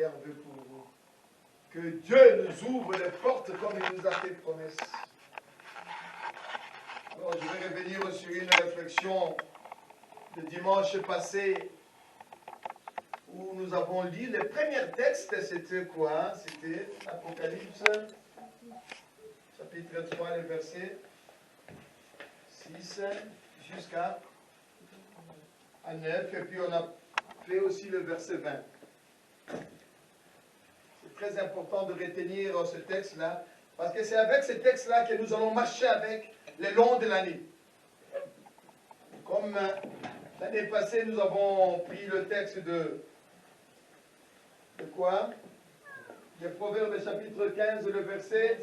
Seigneur veut pour vous. Que Dieu nous ouvre les portes comme il nous a fait promesse. Alors, je vais revenir sur une réflexion de dimanche passé où nous avons lu les premiers textes. C'était quoi? C'était Apocalypse, chapitre 3, les versets 6 jusqu'à 9. Et puis on a fait aussi le verset 20. C'est très important de retenir ce texte-là, parce que c'est avec ce texte-là que nous allons marcher avec le long de l'année. Comme l'année passée, nous avons pris le texte de quoi? Le Proverbe chapitre 15, le verset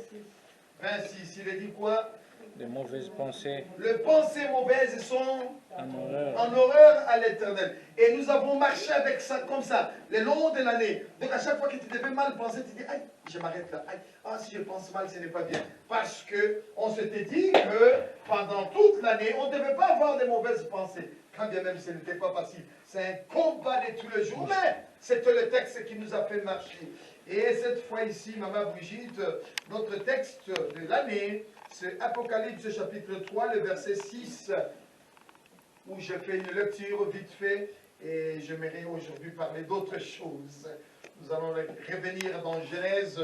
26. Il est dit quoi? De mauvaises pensées. Les pensées mauvaises sont En horreur à l'Éternel. Et nous avons marché avec ça comme ça, le long de l'année. Donc à chaque fois que tu devais mal penser, tu dis, aïe, je m'arrête là. Aïe, ah, si je pense mal, ce n'est pas bien. Parce que on s'était dit que pendant toute l'année, on ne devait pas avoir de mauvaises pensées. Quand bien même ce n'était pas facile. C'est un combat de tous les jours. Mais c'était le texte qui nous a fait marcher. Et cette fois ici, Maman Brigitte, notre texte de l'année, c'est Apocalypse chapitre 3, le verset 6, où je fais une lecture vite fait, et j'aimerais aujourd'hui parler d'autre chose. Nous allons revenir dans Genèse.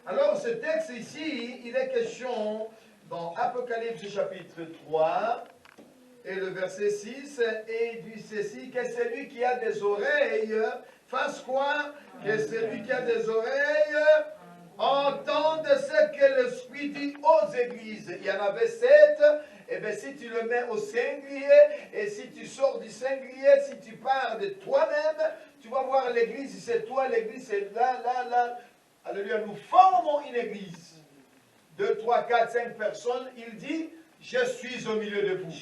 Alors, ce texte ici, il est question dans Apocalypse chapitre 3, et le verset 6, et il dit ceci, que celui qui a des oreilles, fasse quoi? Que celui qui a des oreilles entende ce que l'Esprit dit aux églises. Il y en avait 7, et bien si tu le mets au singulier, et si tu sors du singulier, si tu pars de toi-même, tu vas voir l'église, c'est toi, l'église c'est là, là, là. Alléluia, nous formons une église. 2, 3, 4, 5 personnes, il dit, je suis au milieu de vous.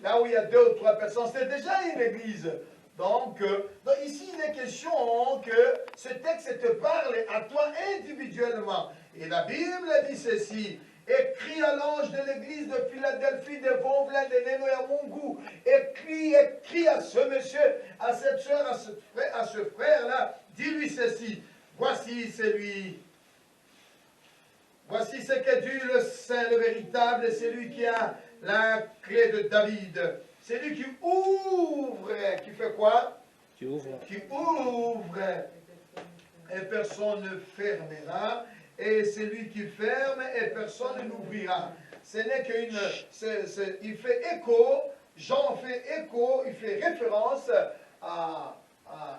Là où il y a 2 ou 3 personnes, c'est déjà une église. Donc, ici, il est question que ce texte te parle à toi individuellement. Et la Bible dit ceci, écrit à l'ange de l'église de Philadelphie, de Vonvelin, de Neno et à Mungu, écrit à ce monsieur, à cette soeur, à ce frère-là, dis-lui ceci, voici celui, voici ce que Dieu le saint, le véritable, c'est lui qui a la clé de David. C'est lui qui ouvre, qui fait quoi? Qui ouvre. Qui ouvre, et personne ne fermera, et c'est lui qui ferme, et personne n'ouvrira. Ce n'est qu'une... il fait écho, Jean fait écho, il fait référence à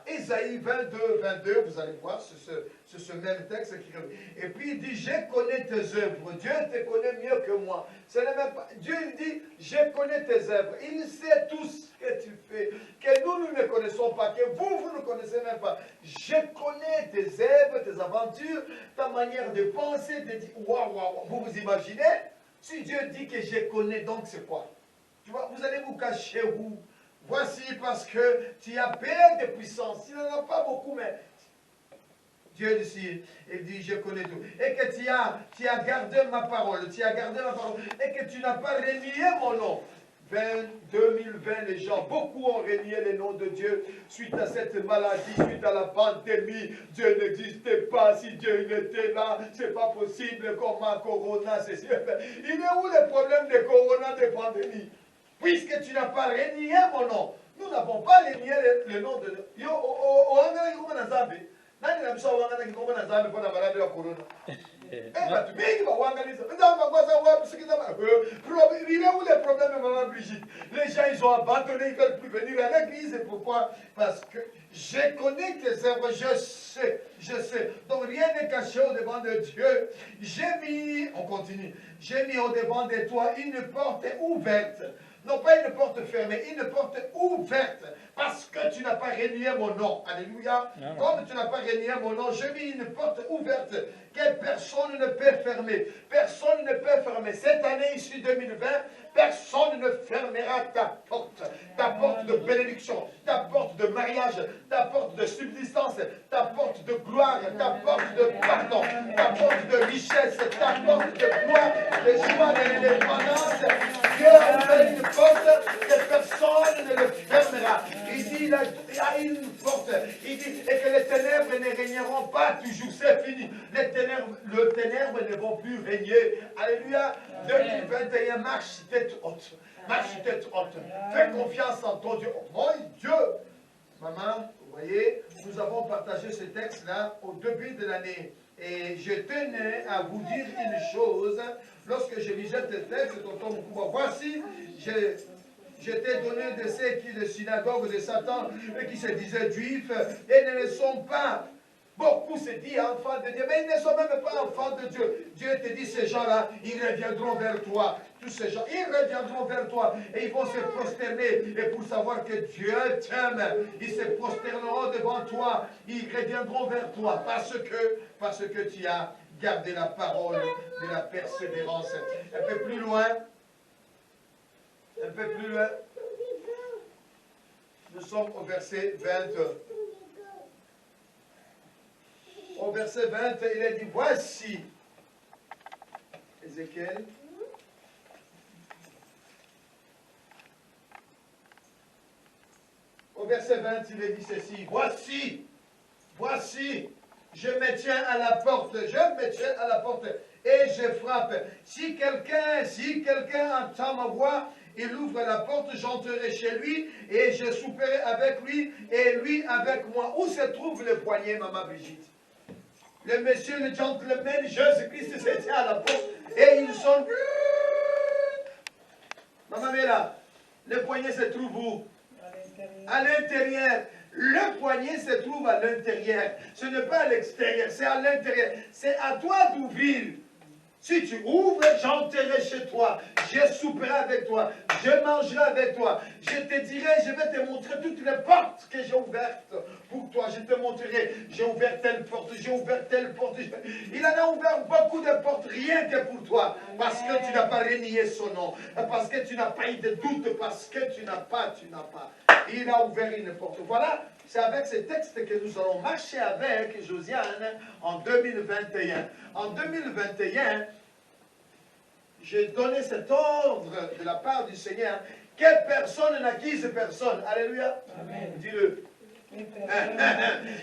Ésaïe 22, 22, vous allez voir, c'est ce même texte qui revient. Et puis il dit, je connais tes œuvres, Dieu te connaît mieux que moi. Ce n'est même pas, Dieu il dit, je connais tes œuvres, il sait tout ce que tu fais, que nous ne connaissons pas, que vous ne connaissez même pas. Je connais tes œuvres, tes aventures, ta manière de penser, de dire, waouh, waouh, vous vous imaginez? Si Dieu dit que je connais, donc c'est quoi? Tu vois, vous allez vous cacher où? Voici parce que tu as peur de puissance. Il n'en a pas beaucoup, mais Dieu dit, il dit, je connais tout. Et que tu as gardé ma parole, et que tu n'as pas renié mon nom. 2020, les gens, beaucoup ont renié le nom de Dieu suite à cette maladie, suite à la pandémie. Dieu n'existait pas. Si Dieu était là, c'est pas possible. Comment Corona, c'est... Il est où le problème de Corona, de pandémie? Puisque tu n'as pas renié mon nom. Nous n'avons pas renié le nom de Dieu. Il est où le problème, Maman Brigitte? Les gens, ils ont abandonné, ils ne veulent plus venir à l'église. Et pourquoi? Parce que je connais tes œuvres, je sais. Donc rien n'est caché au devant de Dieu. J'ai mis, on continue, j'ai mis au devant de toi une porte ouverte. Non pas une porte fermée, une porte ouverte, parce que tu n'as pas renié mon nom. Alléluia. Comme tu n'as pas renié mon nom, j'ai mis une porte ouverte que personne ne peut fermer. Personne ne peut fermer. Cette année ici 2020, personne ne fermera ta porte de bénédiction, ta porte de mariage, ta porte de subsistance, ta porte de gloire, ta porte de pardon, ta porte de richesse, ta porte de gloire, de joie, de l'indépendance. Dieu a ouvert une porte que personne ne le fermera. viendra. Il dit, il y a une porte. Il dit, et que les ténèbres ne régneront pas toujours. C'est fini. Les ténèbres ne vont plus régner. Alléluia. 2021, marche tête haute. Marche tête haute. Fais confiance en ton Dieu. Oh, mon Dieu. Maman, vous voyez, nous avons partagé ce texte-là au début de l'année. Et je tenais à vous dire une chose. Lorsque je lisais ce texte, tonton Moukoua, voici, je t'ai donné de ceux qui, de synagogues de Satan, et qui se disaient juifs, et ne le sont pas. Beaucoup se disent enfants de Dieu, mais ils ne sont même pas enfants de Dieu. Dieu te dit, ces gens-là, ils reviendront vers toi. Tous ces gens, ils reviendront vers toi et ils vont se prosterner. Et pour savoir que Dieu t'aime, ils se prosterneront devant toi. Ils reviendront vers toi parce que tu as gardé la parole de la persévérance. Un peu plus loin. Un peu plus loin. Nous sommes au verset 20. Au verset 20, il a dit, voici, Ézéchiel, au verset 20, il a dit ceci, voici, je me tiens à la porte, et je frappe. Si quelqu'un entend ma voix, il ouvre la porte, j'entrerai chez lui, et je souperai avec lui, et lui avec moi. Où se trouve le poignet, maman Brigitte? Le monsieur, le gentleman, Jésus-Christ se tient à la porte, et il sonne. Maman Mela, le poignet se trouve où? À l'intérieur. Le poignet se trouve à l'intérieur. Ce n'est pas à l'extérieur, c'est à l'intérieur. C'est à toi d'ouvrir. Si tu ouvres, j'entrerai chez toi. Je souperai avec toi. Je mangerai avec toi. Je te dirai, je vais te montrer toutes les portes que j'ai ouvertes pour toi. Je te montrerai, j'ai ouvert telle porte, j'ai ouvert telle porte. Il en a ouvert beaucoup de portes, rien que pour toi. Parce que tu n'as pas renié son nom. Parce que tu n'as pas eu de doute. Parce que tu n'as pas. Il a ouvert une porte. Voilà, c'est avec ce texte que nous allons marcher avec Josiane en 2021. En 2021, j'ai donné cet ordre de la part du Seigneur que personne n'acquise personne. Alléluia. Amen. Dis-le.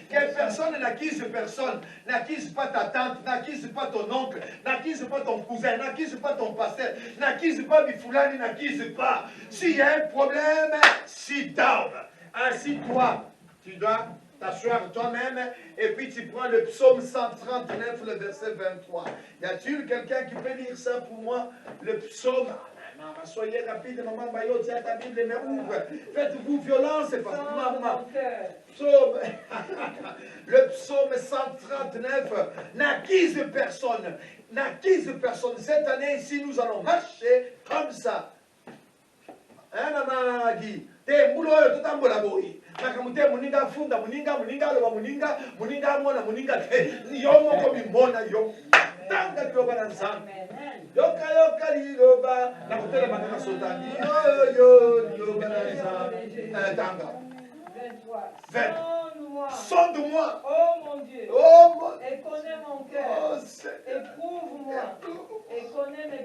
Que personne n'acquise personne. N'acquise pas ta tante, n'acquise pas ton oncle, n'acquise pas ton cousin, n'acquise pas ton pasteur, n'acquise pas Bifoulani, n'acquise pas. S'il y a un problème, sit down. Assis-toi. Tu dois t'asseoir toi-même et puis tu prends le psaume 139, le verset 23. Y a-t-il quelqu'un qui peut lire ça pour moi? Le psaume. Maman, soyez rapide, maman Bayo, tiens ta Bible, mais ouvre. Faites-vous violence parce que maman. Psaume. Le psaume 139 n'acquise personne. N'acquise personne. Cette année ici, nous allons marcher comme ça. Hein, maman Guy? Te mulo yo tutambola boy. Nakamute muninga funda muninga loba muninga mona muninga yomo ko bimona yo. Tanga liloba na nzambe. Yoka liloba nakutela manana sotani. Yo liloba na nzambe. Tanga. 23. Sonde-moi. Oh mon Dieu. Oh mon Dieu. Et connais mon cœur. Oh Seigneur. Éprouve-moi. Et connais mes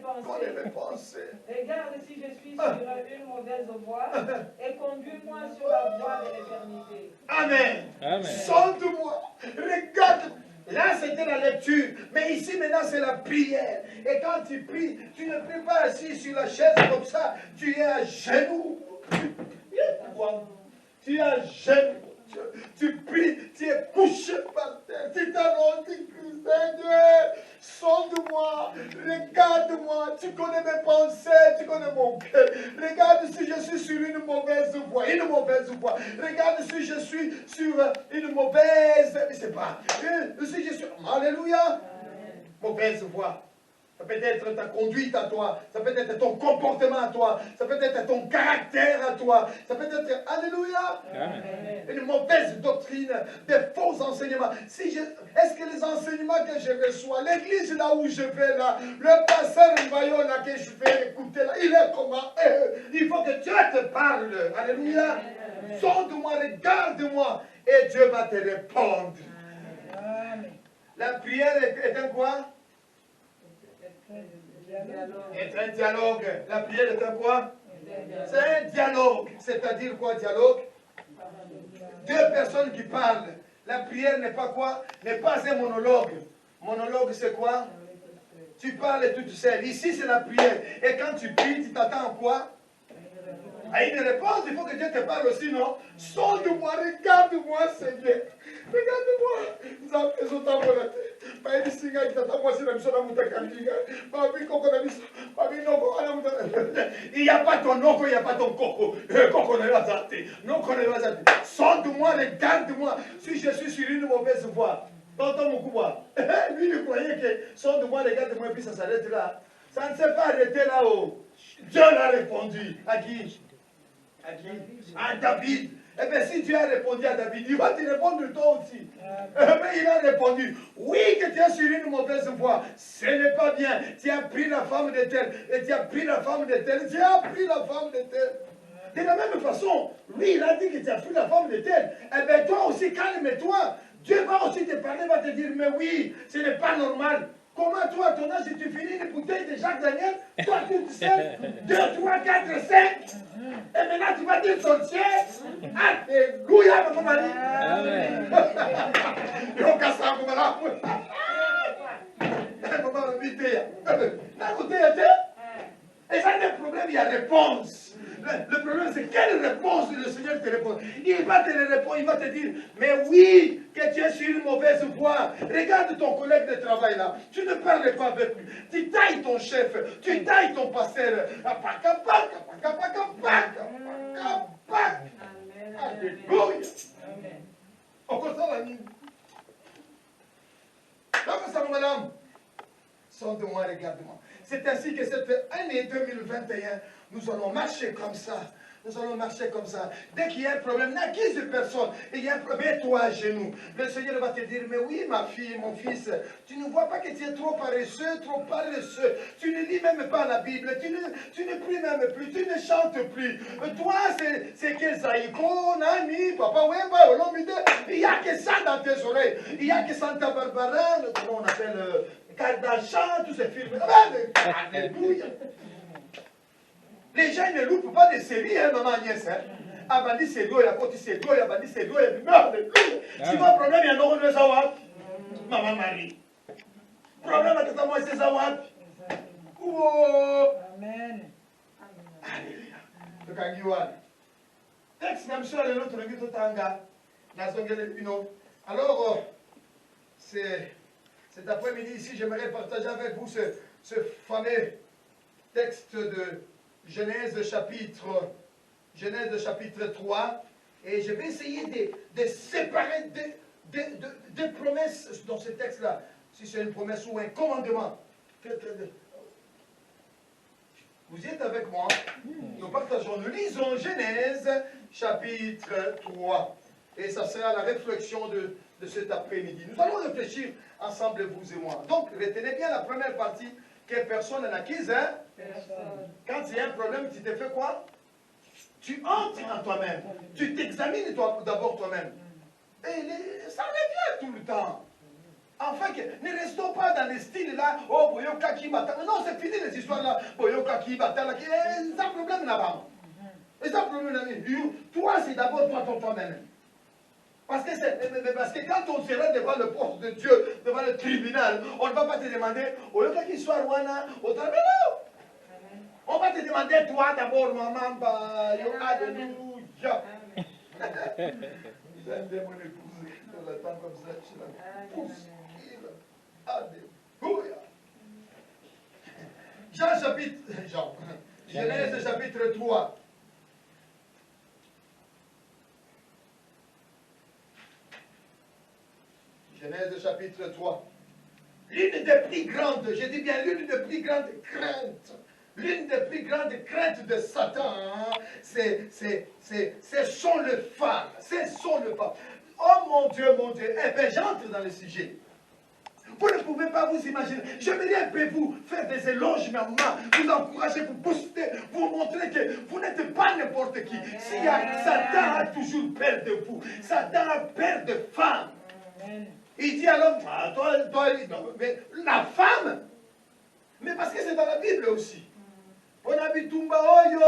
pensées. Regarde si je suis sur une mauvaise voie et conduis-moi sur la voie de l'éternité. Amen. Amen. Sonde-moi. Regarde. Là, c'était la lecture. Mais ici, maintenant, c'est la prière. Et quand tu pries, tu ne pries pas assis sur la chaise comme ça. Tu es à genoux. Tu es à genoux. Tu pries, tu es couché par terre, tu t'allonges, tu cries, Seigneur, sonde-moi, regarde-moi, tu connais mes pensées, tu connais mon cœur. Regarde si je suis sur une mauvaise voie, regarde si je suis sur une mauvaise, je ne sais pas, si je suis, alléluia, mauvaise voie. Ça peut être ta conduite à toi, ça peut être ton comportement à toi, ça peut être ton caractère à toi, ça peut être, alléluia, une mauvaise doctrine, des faux enseignements. Est-ce que les enseignements que je reçois, l'église là où je vais là, le pasteur Mbayo là que je vais écouter là, il est comment? Il faut que Dieu te parle, alléluia. Sonde-moi, regarde-moi, et Dieu va te répondre. La prière est un quoi? Est un dialogue. La prière est un quoi? C'est un dialogue. C'est-à-dire quoi, dialogue? Deux personnes qui parlent. La prière n'est pas quoi? N'est pas un monologue. Monologue, c'est quoi? Tu parles toute seule. Ici, c'est la prière. Et quand tu pries, tu t'attends à quoi? À une réponse. Il faut que Dieu te parle aussi, non? Sonde-moi, regarde-moi, Seigneur. Regarde-moi. Il n'y a pas ton nom, il n'y a pas ton coco. Sonde-moi, regarde-moi. Si je suis sur une mauvaise voie, tonton Moukouba, lui, il croyait que sonde-moi, regarde-moi, et puis ça s'arrête là. Ça ne s'est pas arrêté là-haut. Dieu l'a répondu. À qui? À qui? À David. Eh bien, si Dieu a répondu à David, il va te répondre toi aussi. Mais il a répondu, oui, que tu es sur une mauvaise voie. Ce n'est pas bien. Tu as pris la femme de tel. Et tu as pris la femme de tel. Tu as pris la femme de tel. De la même façon, lui, il a dit que tu as pris la femme de tel. Eh bien, toi aussi, calme-toi. Dieu va aussi te parler, va te dire, mais oui, ce n'est pas normal. Comment toi, à ton âge, tu finis une bouteille de Jacques Daniel, toi, tu sais, 2, 3, 4, 5, et maintenant tu vas dire sorcier. Alléluia, mon mari. Amen. Yo, Kassa, mon mari. Maman, invité. Écoutez, et ça, le problème, il y a réponse. Le problème, c'est quelle réponse le Seigneur te répond. Il va te répondre, il va te dire, mais oui, que tu es sur une mauvaise voie. Regarde ton collègue de travail là. Tu ne parles pas avec lui. Tu tailles ton chef, tu tailles ton pasteur. Alléluia. On consent la nuit. Madame. Sonde-moi, regarde-moi. C'est ainsi que cette année 2021, nous allons marcher comme ça. Nous allons marcher comme ça. Dès qu'il y a un problème, n'accuse personne. Et il y a un problème, toi à genoux. Le Seigneur va te dire, mais oui, ma fille, mon fils, tu ne vois pas que tu es trop paresseux, trop paresseux. Tu ne lis même pas la Bible. Tu ne pries même plus. Tu ne chantes plus. Toi, c'est que Zaïko, Nani, Papa Wemba, Olomide. Il n'y a que ça dans tes oreilles. Il n'y a que Santa Barbara, comment on appelle, Kardashian, tous ces films. Alléluia. Les gens ne loupent pas de séries, hein, maman Agnès. Hein. Abandi c'est l'eau, il y a côté c'est l'eau, il y a Abandi c'est l'eau, il y a du meurtre. Si votre problème, il y a non de Zawad. Maman Marie. Problème à tata moi, c'est Zawad. Oh. Amen. Alléluia. Donc, Angiwan. Texte, même sur le nôtre, le Tanga. Alors, cet après-midi ici, j'aimerais partager avec vous ce fameux texte de Genèse chapitre 3, et je vais essayer de séparer des promesses dans ce texte-là, si c'est une promesse ou un commandement. Vous êtes avec moi? Nous partageons, nous lisons Genèse chapitre 3, et ça sera la réflexion de cet après-midi. Nous allons réfléchir ensemble, vous et moi. Donc, retenez bien la première partie, que personne n'acquise, hein? Quand il y a un problème, tu te fais quoi? Tu entres en toi-même. Tu t'examines d'abord toi-même. Et ça revient tout le temps. Enfin, ne restons pas dans les styles là. Oh, Boyoka qui bata. Non, c'est fini les histoires là. Boyoka qui bata. C'est un problème là-bas. C'est un problème là-bas. Toi, c'est d'abord toi-même. Parce que quand on sera devant le poste de Dieu, devant le tribunal, on ne va pas te demander, au lieu qu'il soit Rwanda, au travail, non. On va te demander, toi d'abord, maman, alléluia. J'aime mon épouse, on l'attend comme ça, je la pousse. Alléluia. Genèse chapitre 3. Genèse chapitre 3. L'une des plus grandes, je dis bien l'une des plus grandes craintes, l'une des plus grandes craintes de Satan, hein, ce sont les femmes. Ce sont les femmes. Oh mon Dieu, eh bien j'entre dans le sujet. Vous ne pouvez pas vous imaginer. J'aimerais un peu vous faire des éloges, maman, vous encourager, vous booster, vous montrer que vous n'êtes pas n'importe qui. Si Satan a toujours peur de vous, Satan a peur de femmes. Il dit alors, toi, mais la femme, mais parce que c'est dans la Bible aussi. On a vu Tumba Oyo,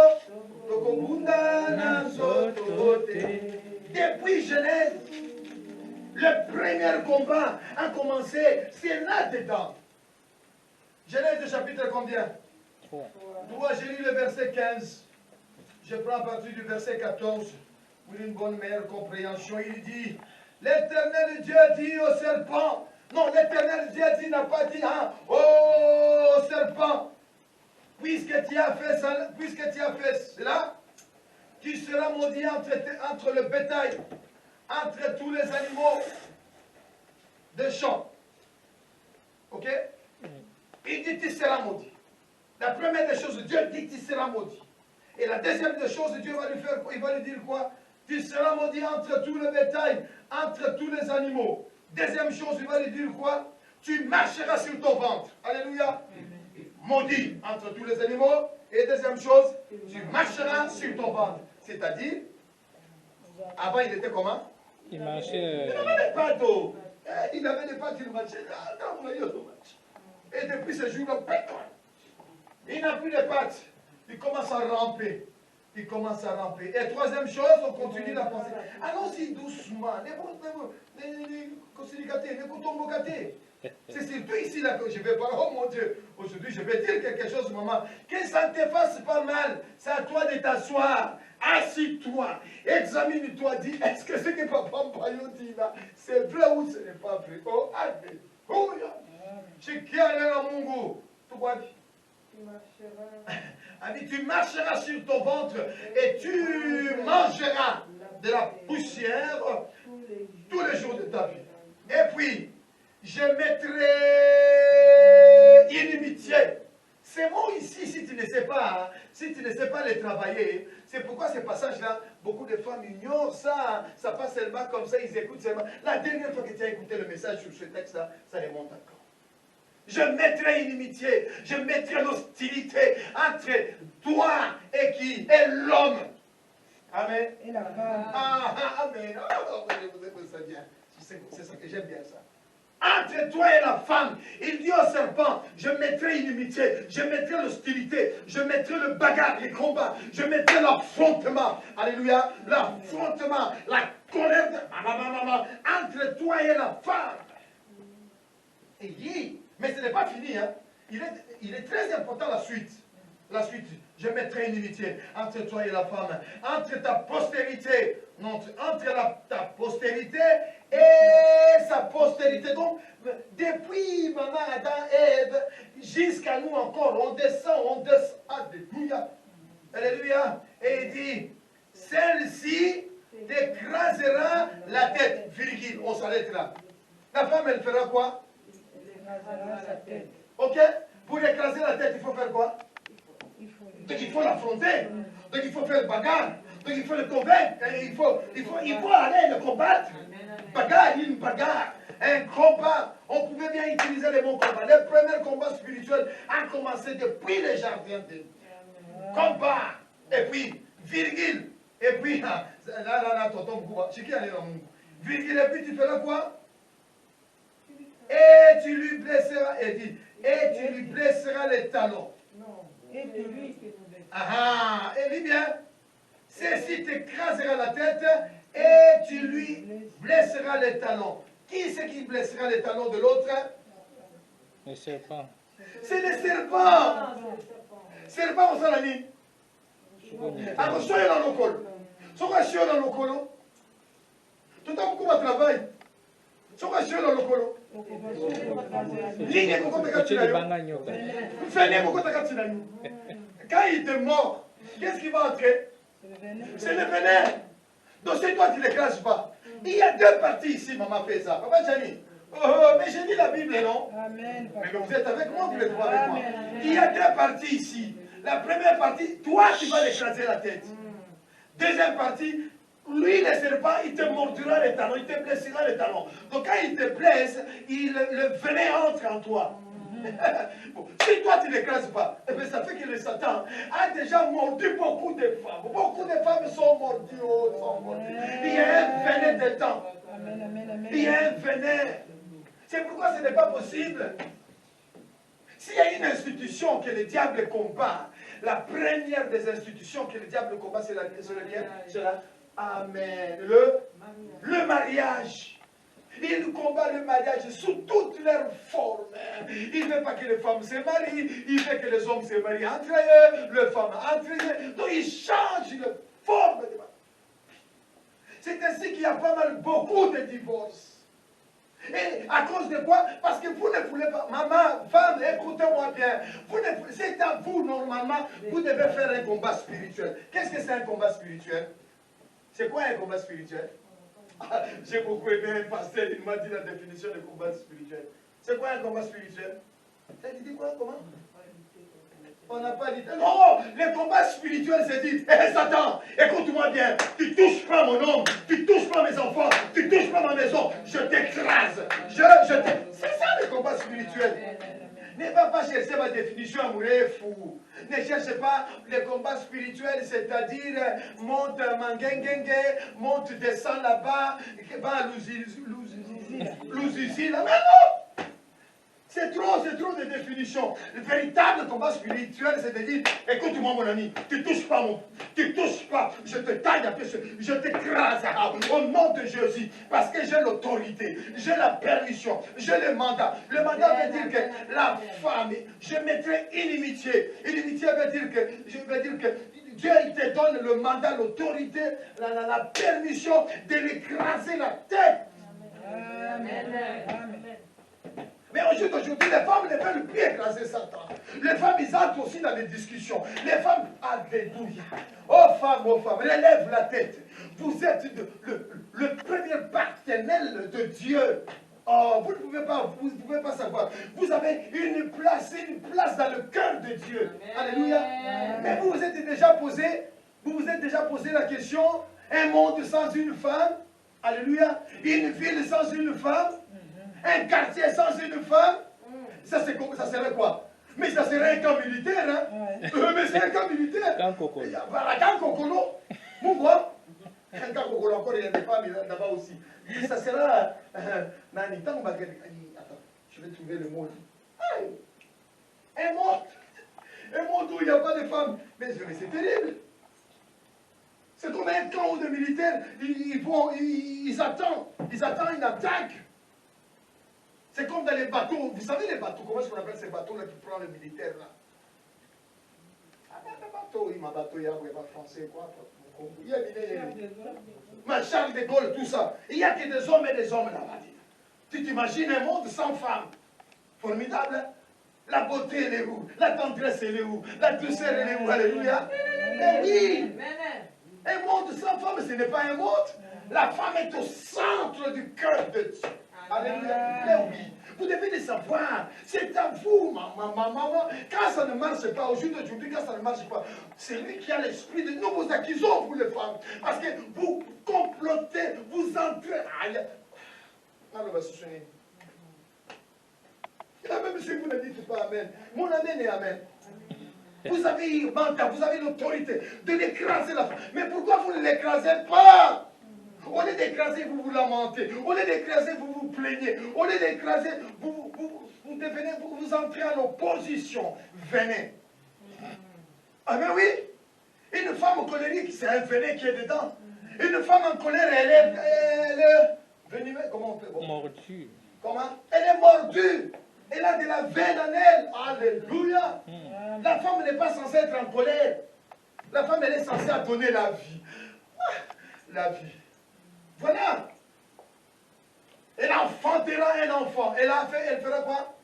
a commencé, c'est là-dedans. Genèse chapitre combien? 3. 3, j'ai lu le verset 15. Je prends à partir du verset 14 pour une bonne meilleure compréhension. Il dit, l'Éternel Dieu dit au serpent, non, l'Éternel Dieu dit, n'a pas dit, hein, oh serpent, puisque tu as fait cela, tu seras maudit entre le bétail, entre tous les animaux des champs. Ok? Il dit, tu seras maudit. La première des choses, Dieu dit, tu seras maudit. Et la deuxième des choses, Dieu va lui faire, il va lui dire quoi? Tu seras maudit entre tout le bétail, entre tous les animaux. Deuxième chose, il va lui dire quoi? Tu marcheras sur ton ventre. Alléluia. Maudit entre tous les animaux. Et deuxième chose, tu marcheras sur ton ventre. C'est-à-dire, avant il était comment? Il marchait. Il n'avait pas d'eau. Il avait des pattes, il marchait. Et depuis ce jour-là, il n'a plus de pattes. Il commence à ramper. Il commence à ramper. Et troisième chose, on continue la pensée. Allons-y doucement. C'est surtout ici là que je vais parler. Oh mon Dieu, aujourd'hui je vais dire quelque chose, maman. Que ça ne te fasse pas mal. C'est à toi de t'asseoir. Assis-toi. Examine-toi. Dis, est-ce que ce que papa Mpayo dit là, c'est vrai ou ce n'est pas vrai? Oh, alléluia. Shikiana Mungu. Tu vois? Tu marcheras sur ton ventre et tu mangeras de la poussière tous les jours de ta vie. Et puis, je mettrai inimitié. Ces mots ici, si tu ne sais pas, si tu ne sais pas les travailler, c'est pourquoi ces passages-là, beaucoup de femmes ignorent ça. Ça passe seulement comme ça, ils écoutent seulement. La dernière fois que tu as écouté le message sur ce texte-là, ça remonte encore. Je mettrai inimitié, je mettrai l'hostilité entre toi et qui? Et l'homme. Amen. Et la femme. Amen. C'est bien. C'est ça que j'aime bien ça. Entre toi et la femme, il dit au serpent, je mettrai inimitié, je mettrai l'hostilité, je mettrai le bagarre, les combats, je mettrai l'affrontement. Alléluia. L'affrontement, la colère entre toi et la femme. Et dit, mais ce n'est pas fini, hein. Il est très important la suite. La suite, je mettrai une inimitié entre toi et la femme, entre ta postérité, ta postérité et sa postérité. Donc, depuis maman Adam et Ève, jusqu'à nous encore, on descend. Alléluia. Alléluia. Et il dit, celle-ci t'écrasera la tête, virgule, on s'arrête là. La femme, elle fera quoi? Ok? Pour écraser la tête, il faut faire quoi? Donc il faut l'affronter. Donc il faut faire bagarre. Donc il faut le convaincre. Il faut aller le combattre. Bagarre, une bagarre. Un combat. On pouvait bien utiliser les mots combat. Le premier combat spirituel a commencé depuis le jardin de combat. Et puis, virgule. Et puis, là, tonton, c'est qui allait dans mon virgule. Et puis tu feras quoi? Et tu lui blesseras, et tu lui blesseras les talons. Non. Et lui. Et lis bien. Ceci t'écrasera la tête et tu lui blesseras les talons. Qui c'est qui blessera les talons de l'autre? Le serpent. C'est le serpent. Serpent au salami. Alors, soyez dans le col. Soyez dans le col. Tout à coup, on travaille. Soyez dans le col. Quand il te mord, qu'est-ce qui va entrer? C'est le venin. Donc c'est toi qui ne l'écrases pas. Il y a deux parties ici, maman fait ça. Papa Jani. Mais j'ai lu la Bible, non? Amen. Mais vous êtes avec moi, vous les trois avec moi. Il y a deux parties ici. La première partie, toi tu vas l'écraser la tête. Deuxième partie, lui, le serpent, il te mordira les talons, il te blessera les talons. Donc quand il te blesse, le venin entre en toi. Bon, si toi tu ne l'écrases pas, eh bien, ça fait que le Satan a déjà mordu beaucoup de femmes. Beaucoup de femmes sont mordues. Il y a un venin dedans. Il y a un venin. C'est pourquoi ce n'est pas possible. S'il y a une institution que le diable combat, la première des institutions que le diable combat, c'est laquelle? Amen. Le mariage. Il combat le mariage sous toutes leurs formes. Il ne veut pas que les femmes se marient, il veut que les hommes se marient entre eux, les femmes entre eux. Donc il change de forme de mariage. C'est ainsi qu'il y a pas mal, beaucoup de divorces. Et à cause de quoi? Parce que vous ne voulez pas, maman, femme, écoutez-moi bien, c'est à vous normalement, vous devez faire un combat spirituel. Qu'est-ce que c'est un combat spirituel? C'est quoi un combat spirituel? J'ai beaucoup aimé un pasteur, il m'a dit la définition de combat spirituel. C'est quoi un combat spirituel? Ça dit quoi? Comment? On n'a pas dit. Non, le combat spirituel, c'est dit, hé Satan, écoute-moi bien, tu touches pas mon homme, tu touches pas mes enfants, tu touches pas ma maison, je t'écrase. C'est ça le combat spirituel. Ne va pas chercher ma définition amoureux fou. Ne cherchez pas le combat spirituel, c'est-à-dire monte Mangengenge, monte, descend là-bas, va à Louzizi, là. Mais non! C'est trop de définitions. Le véritable combat spirituel, c'est de dire, écoute-moi mon ami, tu touches pas, je te taille un peu, je t'écrase au nom de Jésus, parce que j'ai l'autorité, j'ai la permission, j'ai le mandat. Le mandat veut dire que la femme, je mettrai inimitié. Inimitié veut dire que Dieu il te donne le mandat, l'autorité, la permission de l'écraser la tête. Amen. Mais aujourd'hui, les femmes ne veulent plus écraser Satan. Les femmes, ils entrent aussi dans les discussions. Les femmes, alléluia. Oh femmes, relève la tête. Vous êtes le premier partenaire de Dieu. Oh, vous ne pouvez pas savoir. Vous avez une place dans le cœur de Dieu. Amen. Alléluia. Mais vous vous êtes déjà posé la question, un monde sans une femme. Alléluia. Une ville sans une femme. Un quartier sans une femme, ça serait quoi? Mais ça serait un camp militaire, hein? Mais c'est un camp militaire. Camp Kokolo. Voilà, camp Kokolo. Vous voyez? Un camp Kokolo, encore il y a des femmes là-bas aussi. Ça sera... Attends, je vais trouver le mot. Un monde où il n'y a pas de femmes. Mais c'est terrible. C'est comme un camp de militaires. Ils attendent une attaque. C'est comme dans les bateaux. Vous savez les bateaux, comment est-ce qu'on appelle ces bateaux-là qui prennent les militaires là? Le bateau, il m'a bateau, il y a pas français, quoi. Il y a Charles de Gaulle, tout ça. Il n'y a que des hommes et des hommes là-bas. Tu t'imagines un monde sans femmes. Formidable, hein? La beauté, elle est où? La tendresse, elle est où? La douceur, elle est où? Alléluia. Mais oui! Un monde sans femme, ce n'est pas un monde. La femme est au centre du cœur de Dieu. Alléluia. Mais oui, vous devez le savoir. C'est à vous, maman. Quand ça ne marche pas, aujourd'hui, quand ça ne marche pas, c'est lui qui a l'esprit de nous vous accusons, vous les femmes. Parce que vous complotez, vous entrez. Alors, va se souvenir. Même si vous ne dites pas Amen, mon Amen est Amen. Vous avez une mandat, vous avez l'autorité de l'écraser la femme. Mais pourquoi vous ne l'écrasez pas? Au lieu d'écraser, vous vous lamentez. Au lieu d'écraser, vous vous plaignez. Au lieu d'écraser, vous entrez en opposition. Venez. Ah ben oui. Une femme colérique, c'est un venin qui est dedans. Une femme en colère, elle est venimeux. Comment on peut? Mordue. Comment? Elle est mordue. Elle a de la veine en elle. Alléluia. La femme n'est pas censée être en colère. La femme, elle est censée donner la vie. La vie. Voilà. Elle enfantera un enfant. Elle fera quoi?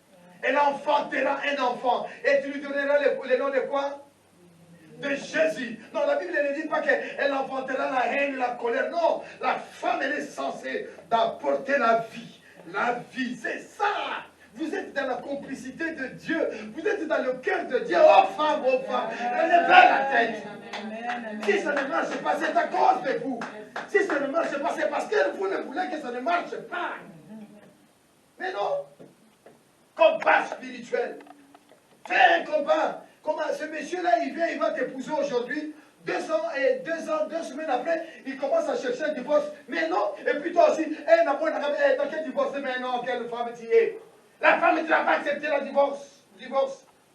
Elle enfantera un enfant. Et tu lui donneras le nom de quoi? De Jésus. Non, la Bible ne dit pas qu'elle enfantera la haine, la colère. Non, la femme, elle est censée d'apporter la vie. La vie, c'est ça. Vous êtes dans la complicité de Dieu. Vous êtes dans le cœur de Dieu. Oh femme, relevez la tête. Si ça ne marche pas, c'est à cause de vous. Si ça ne marche pas, c'est parce que vous ne voulez que ça ne marche pas. Mais non. Combat spirituel. Fais un combat. Comment ce monsieur-là, il vient, il va t'épouser aujourd'hui. 2 semaines après, il commence à chercher un divorce. Mais non. Et puis toi aussi, dans quel divorce? Mais non, quelle femme tu es? La femme, tu n'as pas accepté le divorce. Tu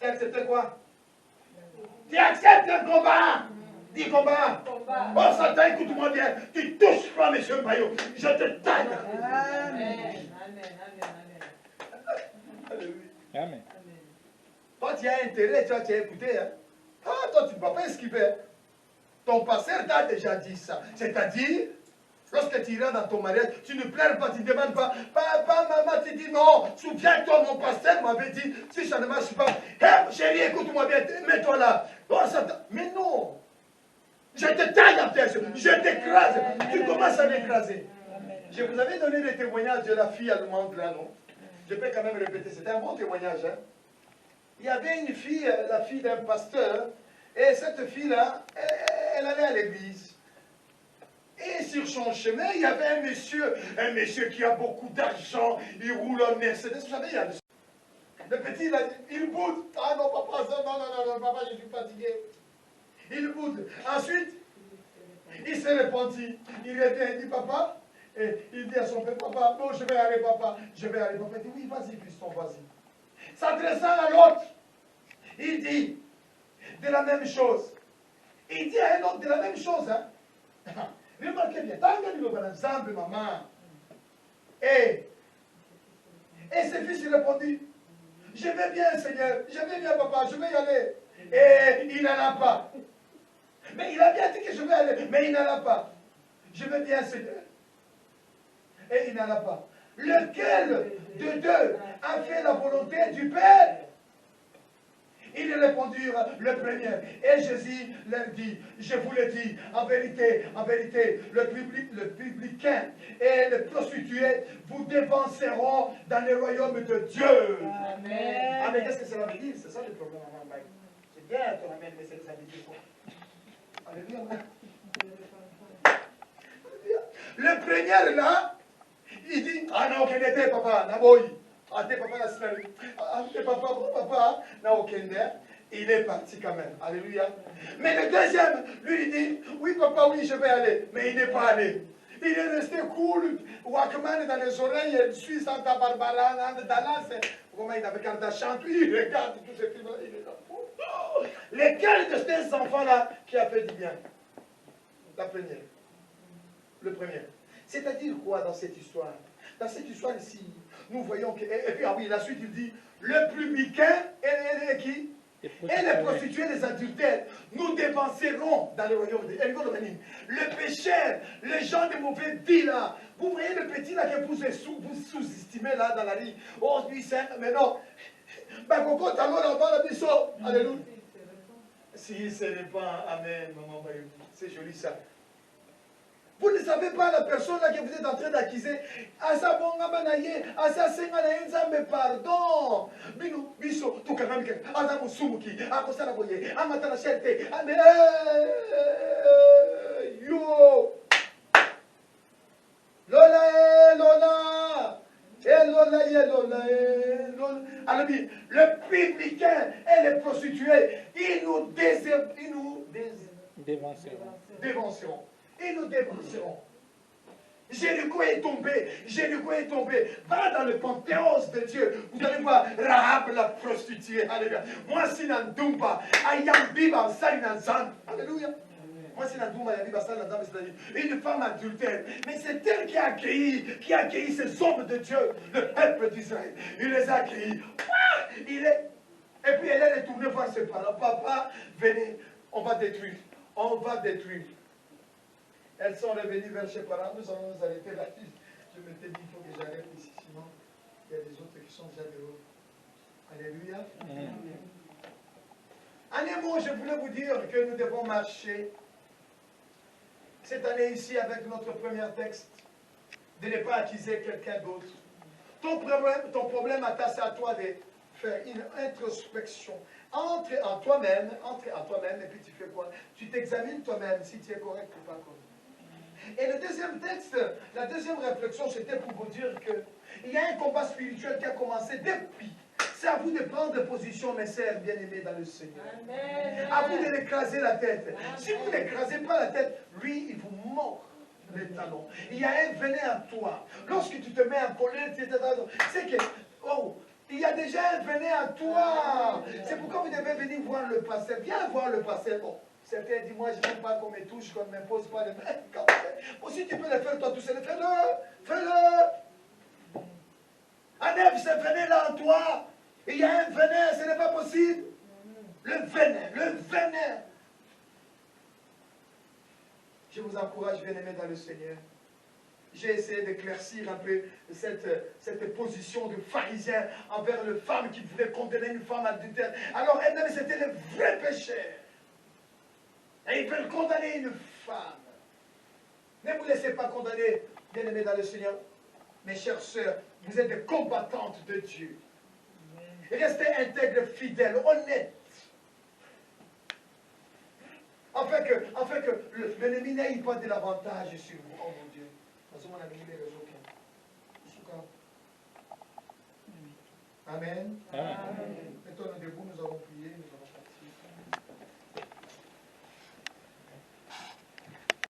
as accepté quoi? Tu acceptes le combat. Dis combat. Combat. Oh Satan, écoute-moi bien. Tu touches pas, monsieur Bayo. Je te taille. Amen. Alléluia. Amen. Toi, tu as intérêt, tu as écouté. Hein? Ah, toi, tu ne vas pas esquiver. Hein? Ton pasteur t'a déjà dit ça. C'est-à-dire, lorsque tu iras dans ton mariage, tu ne pleures pas, tu ne demandes pas, papa, maman, tu dis non, souviens-toi, mon pasteur m'avait dit, si ça ne marche pas, hey, chérie, écoute-moi bien, mets-toi là. Oh, mais non, je te taille en terre, je t'écrase, tu commences à m'écraser. Je vous avais donné le témoignage de la fille allemande là, non? Je peux quand même répéter, c'était un bon témoignage. Hein? Il y avait une fille, la fille d'un pasteur, et cette fille-là, elle allait à l'église. Et sur son chemin, il y avait un monsieur qui a beaucoup d'argent, il roule en Mercedes. Vous savez, il y a le petit, il boude. Ah non, papa, ça, non, papa, je suis fatigué. Il boude. Ensuite, il se répandit. Il revient, il dit, papa, et il dit à son père, papa, bon, je vais aller, papa. Je vais aller, papa. Il dit, oui, vas-y, fiston, vas-y. S'adressant à l'autre, il dit de la même chose. Il dit à un autre de la même chose. Hein? Remarquez bien, tant que nous avons ensemble, maman. Et ce fils il répondit, je vais bien, Seigneur, je vais bien, papa, je vais y aller. Et il n'en a pas. Mais il a bien dit que je vais aller, mais il n'en a pas. Je vais bien, Seigneur. Et il n'en a pas. Lequel de deux a fait la volonté du Père? Ils répondirent le premier. Et Jésus leur dit, je vous le dis, en vérité, le publicain et le prostitué vous dévanceront dans le royaume de Dieu. Amen. Ah, mais qu'est-ce que cela veut dire? C'est ça le problème, maman. C'est bien ton amen, mais c'est que ça veut dire quoi? Alléluia. Le premier là, il dit, ah non, qu'elle était papa, naboy. Ah, t'es papa, la semaine. Ah, t'es papa, n'a aucun air. Il est parti quand même. Alléluia. Mais le deuxième, lui, il dit, oui, papa, oui, je vais aller. Mais il n'est pas allé. Il est resté cool. Walkman dans les oreilles, il suit Santa Barbara, dans Dallas. Comment il avait Kardashian, il regarde tous ces films-là. Il regarde. Lequel de ces enfants-là qui a fait du bien? La première. Le premier. C'est-à-dire quoi dans cette histoire? Dans cette histoire ici, nous voyons que... Et puis, ah oui, la suite, il dit, le publicain et qui? Et les prostituées, les adultères, nous dépenserons dans le royaume de Dieu. Le pécheur, les gens de mauvais vie là, vous voyez le petit là que vous sous-estimez là dans la rue. Oh, lui, c'est... Mais non. Ben, Coco, t'as l'eau là-bas, la biseau. Alléluia. Si, ce n'est pas... Amen, maman. C'est joli ça. Vous ne savez pas la personne là que vous êtes en train d'accuser. Asa bonga banaye, asa senga na nzambe pardon. Bino biso to kanamika, asa musumuki, akosala boye, amata na cherte. Amen. Yo. Lola lola. Lola. Alors le publicain et les prostituées, ils nous dévanceront. Et nous dévancerons. Jéricho est tombé. Va dans le panthéon de Dieu. Vous allez voir Rahab la prostituée. Alléluia. Moi, si Nandumba, Ayambiba, Salinazan. Alléluia. Moi, si Nandumba, Ayambiba, Salinazan, c'est-à-dire une femme adultère. Mais c'est elle qui a accueilli ces hommes de Dieu, le peuple d'Israël. Il les a accueillis. Et puis elle est retournée voir ses parents. Papa, venez, on va détruire. Elles sont revenues vers ses parents. Nous allons nous arrêter là. Je m'étais dit, il faut que j'arrête ici, sinon il y a des autres qui sont déjà dehors. Alléluia. En un mot, je voulais vous dire que nous devons marcher cette année ici avec notre premier texte, de ne pas accuser quelqu'un d'autre. Ton problème attache à toi de faire une introspection. Entre en toi-même, et puis tu fais quoi? Tu t'examines toi-même si tu es correct ou pas correct. Et le deuxième texte, la deuxième réflexion, c'était pour vous dire qu'il y a un combat spirituel qui a commencé depuis. C'est à vous de prendre position, mes sœurs bien-aimées dans le Seigneur. Amen. À vous de l'écraser la tête. Amen. Si vous n'écrasez pas la tête, lui, il vous mord les talons. Il y a un venin en toi. Lorsque tu te mets en colère, c'est que, il y a déjà un venin en toi. C'est pourquoi vous devez venir voir le pasteur. Viens voir le pasteur. Bon, Certains disent, moi je n'aime pas qu'on me touche, qu'on ne m'impose pas les mains. Bon, si tu peux le faire toi tout seul, fais-le. Fais-le. Enlève ce venin-là en toi. Il y a un venin, ce n'est pas possible. Le venin. Je vous encourage, bien-aimés dans le Seigneur. J'ai essayé d'éclaircir un peu cette position de pharisien envers les femmes qui voulaient condamner une femme adultère. Alors, elle-même, c'était le vrai péché. Et ils veulent condamner une femme. Ne vous laissez pas condamner, bien-aimés dans le Seigneur. Mes chères sœurs, vous êtes des combattantes de Dieu. Restez intègres, fidèles, honnêtes. Afin que l'ennemi n'aille pas de l'avantage sur vous. Oh mon Dieu. Amen. Mettons-nous debout, nous avons prié, nous allons partir.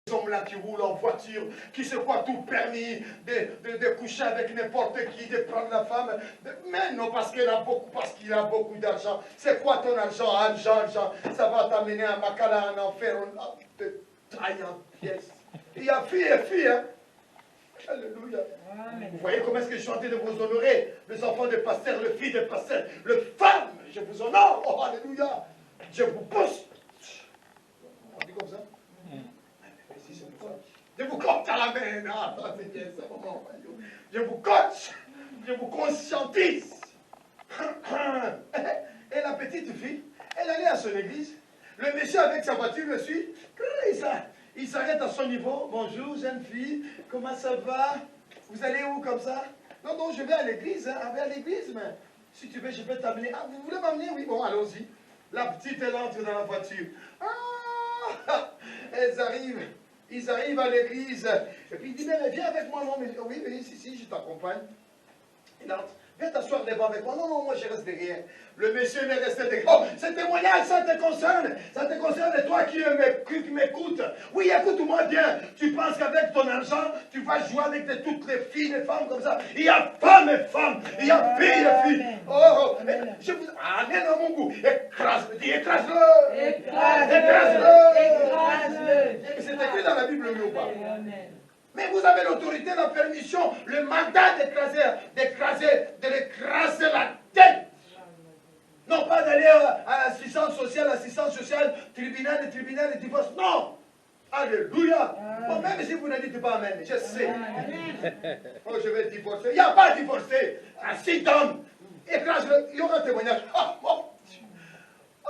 Ces hommes-là qui roulent en voiture, qui se croient tout permis de coucher avec n'importe qui, de prendre la femme. Mais non, parce qu'il a beaucoup d'argent. C'est quoi ton argent? Argent, ça va t'amener à Makala, en enfer, on te taille en pièces. Il y a fille et fille, hein. Alléluia. Amen. Vous voyez comment est-ce que je suis en train de vous honorer, les enfants des pasteurs, les filles des pasteurs, les femmes, je vous honore. Oh, alléluia. Je vous pousse. On dit comme ça? Je vous compte à la main. Je vous coach. Je vous conscientise. Et la petite fille, elle allait à son église. Le monsieur avec sa voiture le suit. Il s'arrête à son niveau. Bonjour, jeune fille. Comment ça va? Vous allez où comme ça? Non, je vais à l'église. Hein. À l'église, mais si tu veux, je peux t'amener. Ah, vous voulez m'amener? Oui, bon, allons-y. La petite, elle entre dans la voiture. Ah, ils arrivent à l'église. Et puis il dit, mais viens avec moi. Non, mais oui, si, je t'accompagne. Il entre. Viens t'asseoir devant avec moi. Non, moi je reste derrière. Le monsieur est resté derrière. Oh, ce témoignage, ça te concerne. Ça te concerne et toi qui m'écoutes. Oui, écoute-moi bien. Tu penses qu'avec ton argent, tu vas jouer avec toutes les filles, les femmes comme ça. Il y a femmes et femmes. Il y a filles et filles. Oh, je vous... Ah, non, mon goût. Écrase-le. Dis, écrase-le. Écrase-le. C'est écrit dans la Bible, oui ou pas? Mais vous avez l'autorité, la permission, le mandat de l'écraser la tête. Non pas d'aller à l'assistance sociale, tribunal, de divorce. Non. Alléluia. Bon, même si vous ne dites pas amen, je sais. Oh, je vais divorcer. Il n'y a pas à divorcer. À 6 hommes. Écrase-le. Il y aura un témoignage. Oh, mon Dieu. Oh,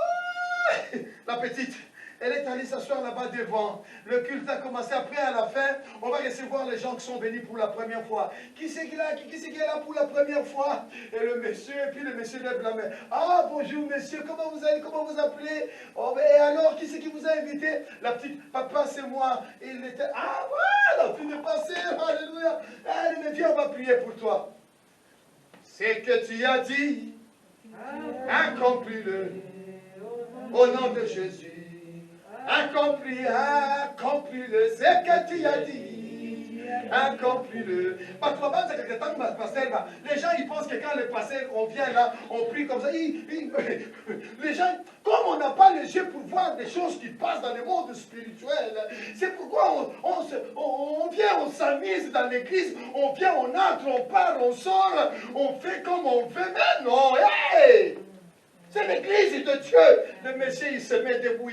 la petite. Elle est allée s'asseoir là-bas devant. Le culte a commencé. Après, à la fin, on va recevoir les gens qui sont venus pour la première fois. Qui c'est qui est là pour la première fois? Et le monsieur lève la main. Ah, bonjour monsieur, comment vous allez, comment vous appelez? Oh, mais alors, qui c'est qui vous a invité? La petite, papa, c'est moi. Il était, ah, voilà, la fille est passée, alléluia. Allez, mais viens, on va prier pour toi. C'est que tu as dit, accomplis-le, au nom de Jésus. Accomplis-le, c'est que tu as dit. Accomplis-le. Les gens, ils pensent que quand le pasteur, on vient là, on prie comme ça. Les gens, comme on n'a pas les yeux pour voir des choses qui passent dans le monde spirituel, c'est pourquoi on vient, on s'amuse dans l'église, on vient, on entre, on parle, on sort, on fait comme on veut. Mais non, hey! C'est l'église de Dieu. Le monsieur, il se met debout.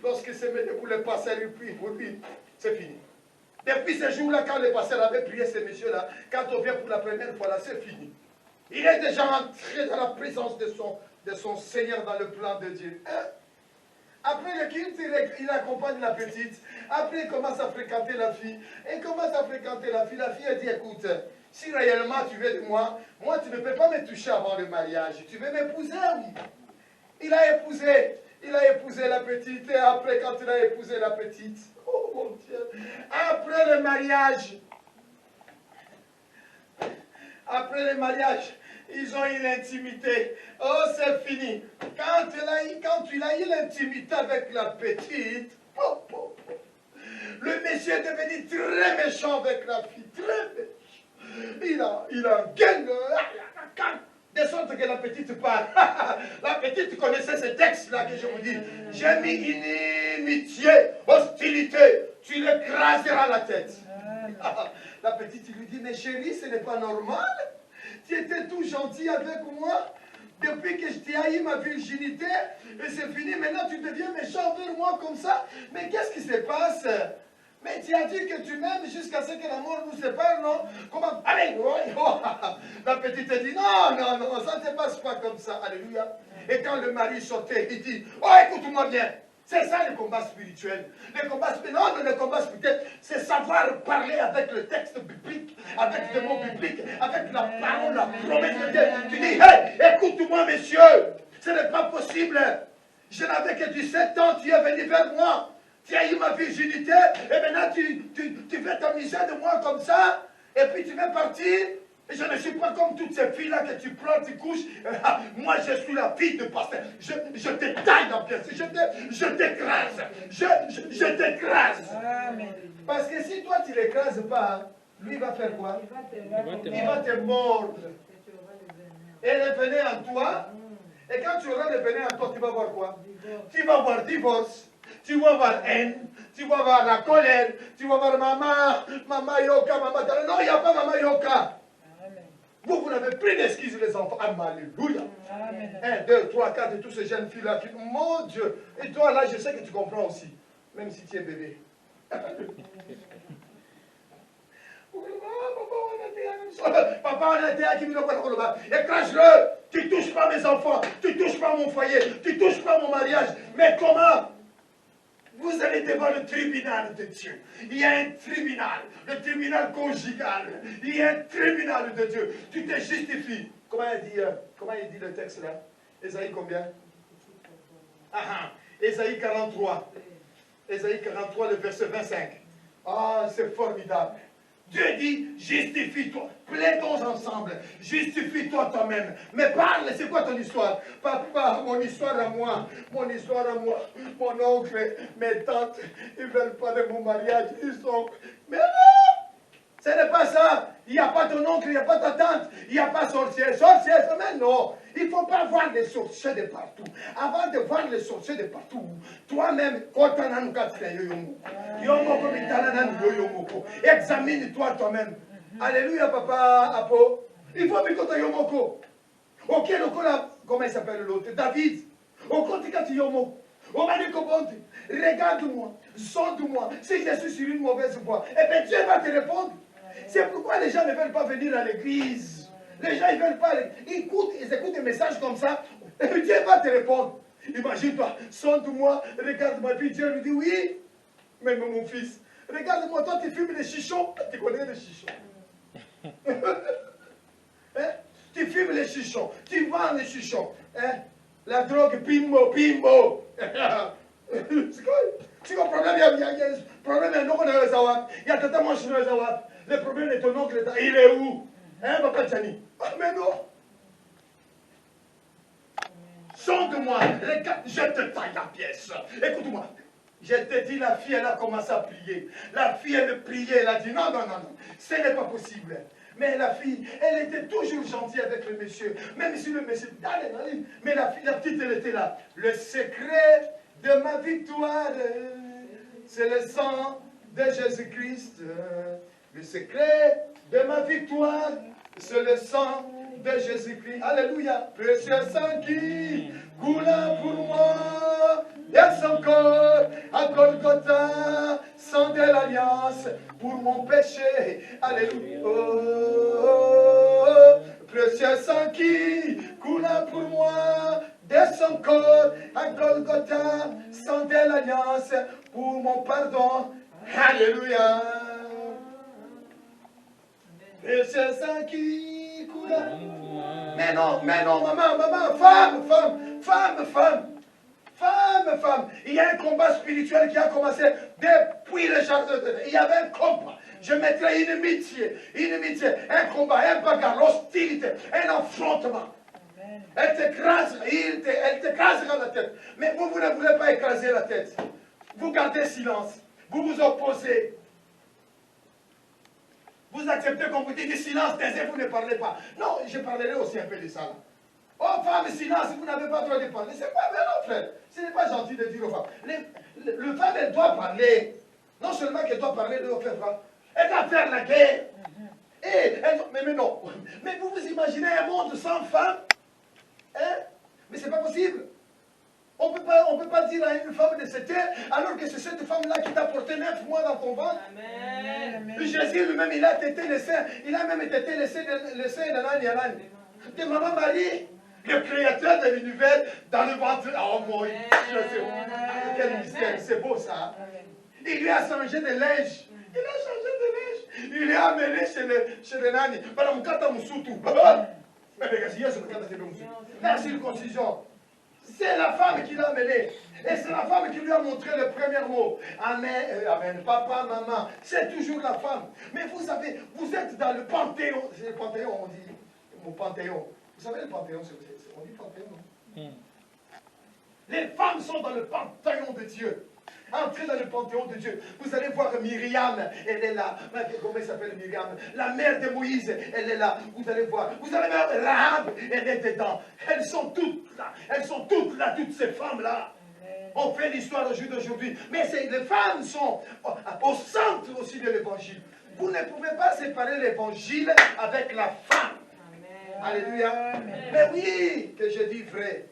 Lorsqu'il se met debout, le pasteur, il prie pour lui. C'est fini. Depuis ce jour-là, quand le pasteur avait prié ce monsieur-là, quand on vient pour la première fois, là, c'est fini. Il est déjà entré dans la présence de son Seigneur dans le plan de Dieu. Après le culte, il accompagne la petite. Après, il commence à fréquenter la fille. La fille, elle dit, écoute, si réellement tu veux de moi, tu ne peux pas me toucher avant le mariage. Tu veux m'épouser, oui. Il a épousé la petite. Et après, quand il a épousé la petite, oh mon Dieu, après le mariage, ils ont eu l'intimité. Oh, c'est fini. Quand il a eu l'intimité avec la petite, le monsieur est devenu très méchant avec la fille, très méchant. Il a gueule, de sorte que la petite part. La petite tu connaissais ce texte-là que je vous dis. J'ai mis inimitié, hostilité. Tu l'écraseras la tête. La petite lui dit, mais chérie, ce n'est pas normal. Tu étais tout gentil avec moi. Depuis que je t'ai haï ma virginité, et c'est fini, maintenant tu deviens méchant envers moi comme ça. Mais qu'est-ce qui se passe? Mais tu as dit que tu m'aimes jusqu'à ce que la mort nous sépare, non? Comment? Allez, la petite dit, non, non, non, ça ne se passe pas comme ça. Alléluia. Et quand le mari sortait, il dit, oh, écoute-moi bien. C'est ça le combat spirituel. Le combat spirituel, non, le combat spirituel, c'est savoir parler avec le texte biblique, avec des mots bibliques, avec la parole, la promesse de Dieu. Tu dis, hey, écoute-moi, monsieur, ce n'est pas possible. Je n'avais que 17 ans, tu es venu vers moi. Tu as eu ma virginité, et maintenant tu fais t'amuser de moi comme ça, et puis tu veux partir. Et je ne suis pas comme toutes ces filles-là que tu prends, tu couches. Moi, je suis la fille de pasteur. Je te taille en pièces. Je t'écrase. Je t'écrase. Parce que si toi, tu ne l'écrases pas, lui va faire quoi? Il va te mordre. Et le venin en toi. Et quand tu auras le venin en toi, tu vas voir quoi? Tu vas voir divorce. Tu vas voir haine. Tu vas voir la colère. Tu vas voir maman Yoka, maman. Non, il n'y a pas maman Yoka. Vous n'avez plus d'excuses, les enfants. Alléluia. 1, 2, 3, 4, et tous ces jeunes filles-là. Mon Dieu. Et toi, là, je sais que tu comprends aussi. Même si tu es bébé. Papa, on a été à qui écrase-le. Tu ne touches pas mes enfants. Tu ne touches pas mon foyer. Tu ne touches pas mon mariage. Mais comment? Vous allez devant le tribunal de Dieu. Il y a un tribunal, le tribunal conjugal. Il y a un tribunal de Dieu. Tu te justifies. Comment il dit le texte là? Ésaïe combien? Ésaïe 43. Ésaïe 43, le verset 25. Ah, c'est formidable. Dieu dit, justifie-toi, plaidons ensemble, justifie-toi toi-même. Mais parle, c'est quoi ton histoire? Papa, mon histoire à moi, mon oncle, mes tantes, ils ne veulent pas de mon mariage, ils sont... Mais non, ce n'est pas ça. Il n'y a pas ton oncle, il n'y a pas ta tante, il n'y a pas sorcière, mais non. Il ne faut pas voir les sorciers de partout. Avant de voir les sorciers de partout, toi-même, examine-toi toi-même. Alléluia, papa, Apo. Il faut que Yomoko. Ok, comment il s'appelle l'autre? David. Regarde-moi, sonde-moi, si je suis sur une mauvaise voie. Et bien Dieu va te répondre. C'est pourquoi les gens ne veulent pas venir à l'église. Les gens, ils ne veulent pas. Ils écoutent des messages comme ça. Et puis Dieu va te répondre. Imagine-toi, sonde-moi, regarde-moi. Et puis Dieu lui dit, oui, mais mon fils, regarde-moi, toi tu fumes les chichons. Tu connais les chichons. Hein? Tu fumes les chichons, tu vends les chichons. Hein? La drogue, bimbo, bimbo. C'est quoi le problème? Il y a problème, il y a tata manche dans les awap. Le problème est ton oncle, il est où? Hein, papa Tchani? Ah, mais non. Sonde-moi, regarde, je te taille la pièce. Écoute-moi. Je te dis, la fille, elle a commencé à prier. La fille, elle priait, elle a dit, non, non, non, non, ce n'est pas possible. Mais la fille, elle était toujours gentille avec le monsieur. Même si le monsieur, allez, mais la petite, elle était là. Le secret de ma victoire, c'est le sang de Jésus-Christ. Le secret de ma victoire, c'est le sang de Jésus-Christ. Alléluia. Précieux sang qui coula pour moi. Et son corps à Golgotha, sang de l'alliance pour mon péché. Alléluia. Oh, précieux sang qui coula pour moi. De son corps à Golgotha, sang de l'alliance pour mon pardon. Alléluia. Précieux sang qui coula. Mais non, maman, femme. Il y a un combat spirituel qui a commencé depuis le jardin. Il y avait un combat. Je mettrai une amitié, un combat, un bagarre, l'hostilité, un affrontement. Elle t'écrasera la tête. Mais vous ne voulez pas écraser la tête. Vous gardez silence. Vous vous opposez. Vous acceptez qu'on vous dise du silence, taisez, vous ne parlez pas. Non, je parlerai aussi un peu de ça. Là. Oh, femme, silence, vous n'avez pas le droit de parler. C'est pas vrai, non, frère. Ce n'est pas gentil de dire aux femmes. Le femme, elle doit parler. Non seulement qu'elle doit parler, elle doit faire quoi? Elle doit faire la guerre. Et mais non. Mais vous vous imaginez un monde sans femmes? Hein? Mais c'est pas possible. On peut pas dire à une femme de 7 heures, alors que c'est cette femme-là qui t'a porté 9 mois dans ton ventre. Amen. Jésus lui-même, il a tété le sein. Il a même tété le sein de l'âne et l'âne. De maman Marie, le créateur de l'univers, dans le ventre. Oh mon Dieu, quel mystère, c'est beau ça. Il lui a changé de linge. Il a changé de linge. Il l'a amené chez le nani. Madame Kata Moussoutou. La circoncision. C'est la femme qui l'a amené. Et c'est la femme qui lui a montré le premier mot. Amen, amen, papa, maman. C'est toujours la femme. Mais vous savez, vous êtes dans le panthéon. C'est le panthéon, on dit. Au panthéon. Vous savez le panthéon, on dit panthéon, non? Les femmes sont dans le panthéon de Dieu. Entrez dans le panthéon de Dieu. Vous allez voir Myriam, elle est là. Comment elle s'appelle Myriam? La mère de Moïse, elle est là. Vous allez voir. Vous allez voir Rahab, elle est dedans. Elles sont toutes là. Elles sont toutes là, toutes ces femmes-là. On fait l'histoire au jour d'aujourd'hui. Mais les femmes sont au centre aussi de l'évangile. Vous ne pouvez pas séparer l'évangile avec la femme. Alléluia. Mais oui, que je dis vrai.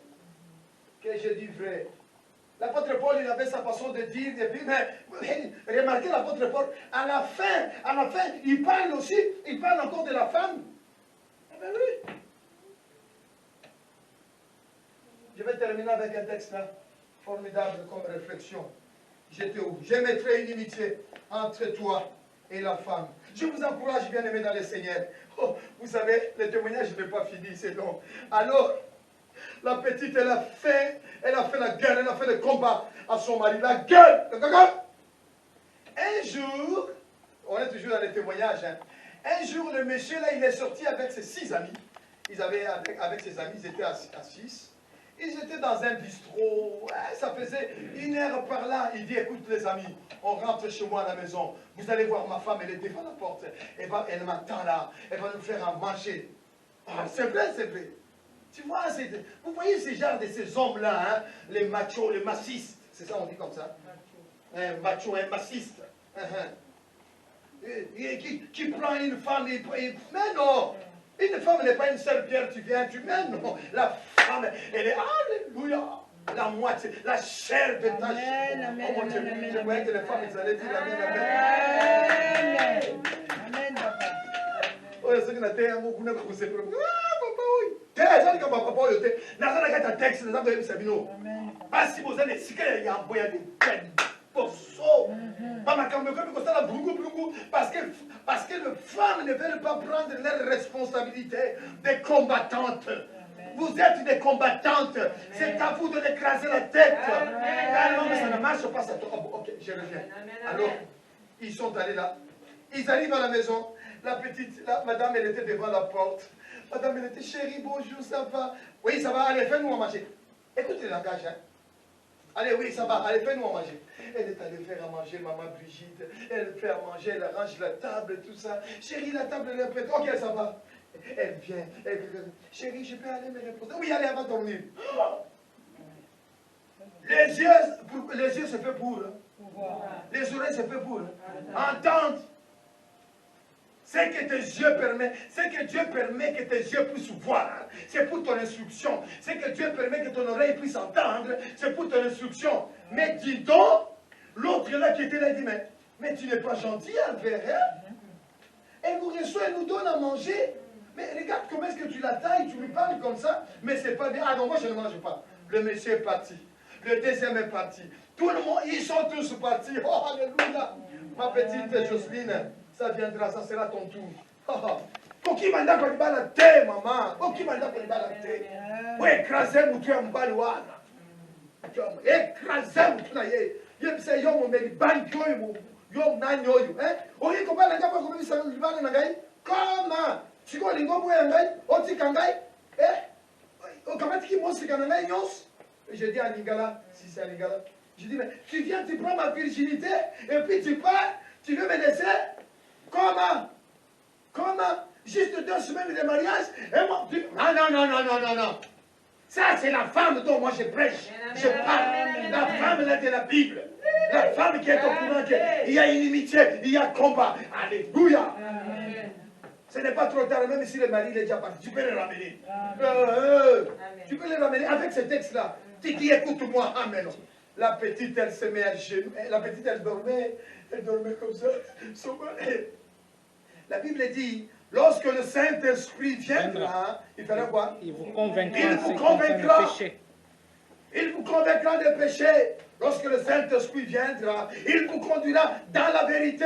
Que je dis vrai. L'apôtre Paul, il avait sa façon de dire, et puis, mais remarquez l'apôtre Paul, à la fin, il parle aussi, il parle encore de la femme. Eh bien oui. Je vais terminer avec un texte là, formidable comme réflexion. J'étais où? Je mettrai une inimitié entre toi et la femme. Je vous encourage, bien aimé dans le Seigneur. Oh, vous savez, le témoignage ne vais pas finir, c'est long. Alors, la petite, elle a fait la guerre, elle a fait le combat à son mari. La guerre. Un jour, on est toujours dans les témoignages, hein. Un jour, le monsieur, là, il est sorti avec ses 6 amis. Avec ses amis, ils étaient à 6. Ils étaient dans un bistrot. Ça faisait 1 heure par là. Il dit, écoute les amis, on rentre chez moi à la maison. Vous allez voir ma femme, elle est devant la porte. Elle m'attend là. Elle va nous faire à manger. Ah, c'est vrai, c'est vrai. Tu vois, vous voyez ces genres de ces hommes-là, hein, les machos, les massistes. C'est ça, on dit comme ça. Un macho, un massiste. Qui prend une femme, mais non. Une femme n'est pas une seule pierre, tu viens, tu mets, non. La femme, elle est, alléluia, la moitié, la chair de ta chair. Oh mon Dieu, je voyais que les femmes, ils allaient dire amen, amen. Amen, papa. Oh, c'est que tu as un mot, vous n'avez pas poussé. Papa, oui. Teza nika papa oyo te nazala kata texte naza koyebisa bino basi boza na esika ya yambo ya poso bamakambo ekomi kosala bulungu parce que les femmes ne veulent pas prendre leurs responsabilités de combattantes. Vous êtes des combattantes. C'est à vous de l'écraser la tête. Non, mais ça ne marche pas. Ça. Oh, ok, je reviens. Alors, ils sont allés là. Ils arrivent à la maison. La petite, madame, elle était devant la porte. Madame, elle était, chérie, bonjour, ça va? Oui, ça va, allez, fais-nous à manger. Écoutez le langage, hein. Allez, oui, ça va, allez, fais-nous à manger. Elle est allée faire à manger, maman Brigitte. Elle fait à manger, elle arrange la table, tout ça. Chérie, la table, elle est prête. Ok, ça va. Elle vient, chérie, je peux aller me reposer. Oui, allez, elle va dormir. Les yeux, c'est fait pour. Les oreilles, c'est fait pour. Entendre. C'est que tes yeux permettent, c'est que Dieu permet que tes yeux puissent voir. C'est pour ton instruction. C'est que Dieu permet que ton oreille puisse entendre. C'est pour ton instruction. Mais dis donc, l'autre là qui était là, il dit, mais tu n'es pas gentil envers elle. Elle nous reçoit, elle nous donne à manger. Mais regarde comment est-ce que tu la tailles, tu lui parles comme ça. Mais c'est pas bien. Ah non, moi je ne mange pas. Le monsieur est parti. Le deuxième est parti. Tout le monde, ils sont tous partis. Oh, alléluia. Ma petite Jocelyne. Ça viendra, ça sera ton tour. Qui m'a dit qu'on va la terre, maman? Qui m'a dit qu'on va la terre? Oui, écrasez mon Dieu, m'balouana. Écrasez mon Dieu. Je sais, yo, mon mec, ban yo, nan yo. Oui, comment la gaba comme ça, il va na gai? Comment? Tu vois, l'ingo boy ngai, oti kangai? Comment tu montres que kangai nyos? Je dis à Lingala, si c'est à Lingala, je dis, mais tu viens, tu prends ma virginité, et puis tu pars, tu veux me laisser? Comment? Juste 2 semaines de mariage? Et moi, ah non. Ça, c'est la femme dont moi je prêche. Je parle. La femme là de la Bible. La femme qui est au courant qu'il y a inimitié, il y a combat. Alléluia. Ce n'est pas trop tard, même si le mari est déjà parti. Tu peux le ramener. Tu peux le ramener avec ce texte-là. Tu dis, écoute-moi. Amen. La petite, elle se met à genoux. La petite, elle dormait comme ça. La Bible dit, lorsque le Saint-Esprit viendra, il fera quoi? Il vous convaincra. Il vous convaincra. Il vous convaincra de péché. Lorsque le Saint-Esprit viendra, il vous conduira dans la vérité.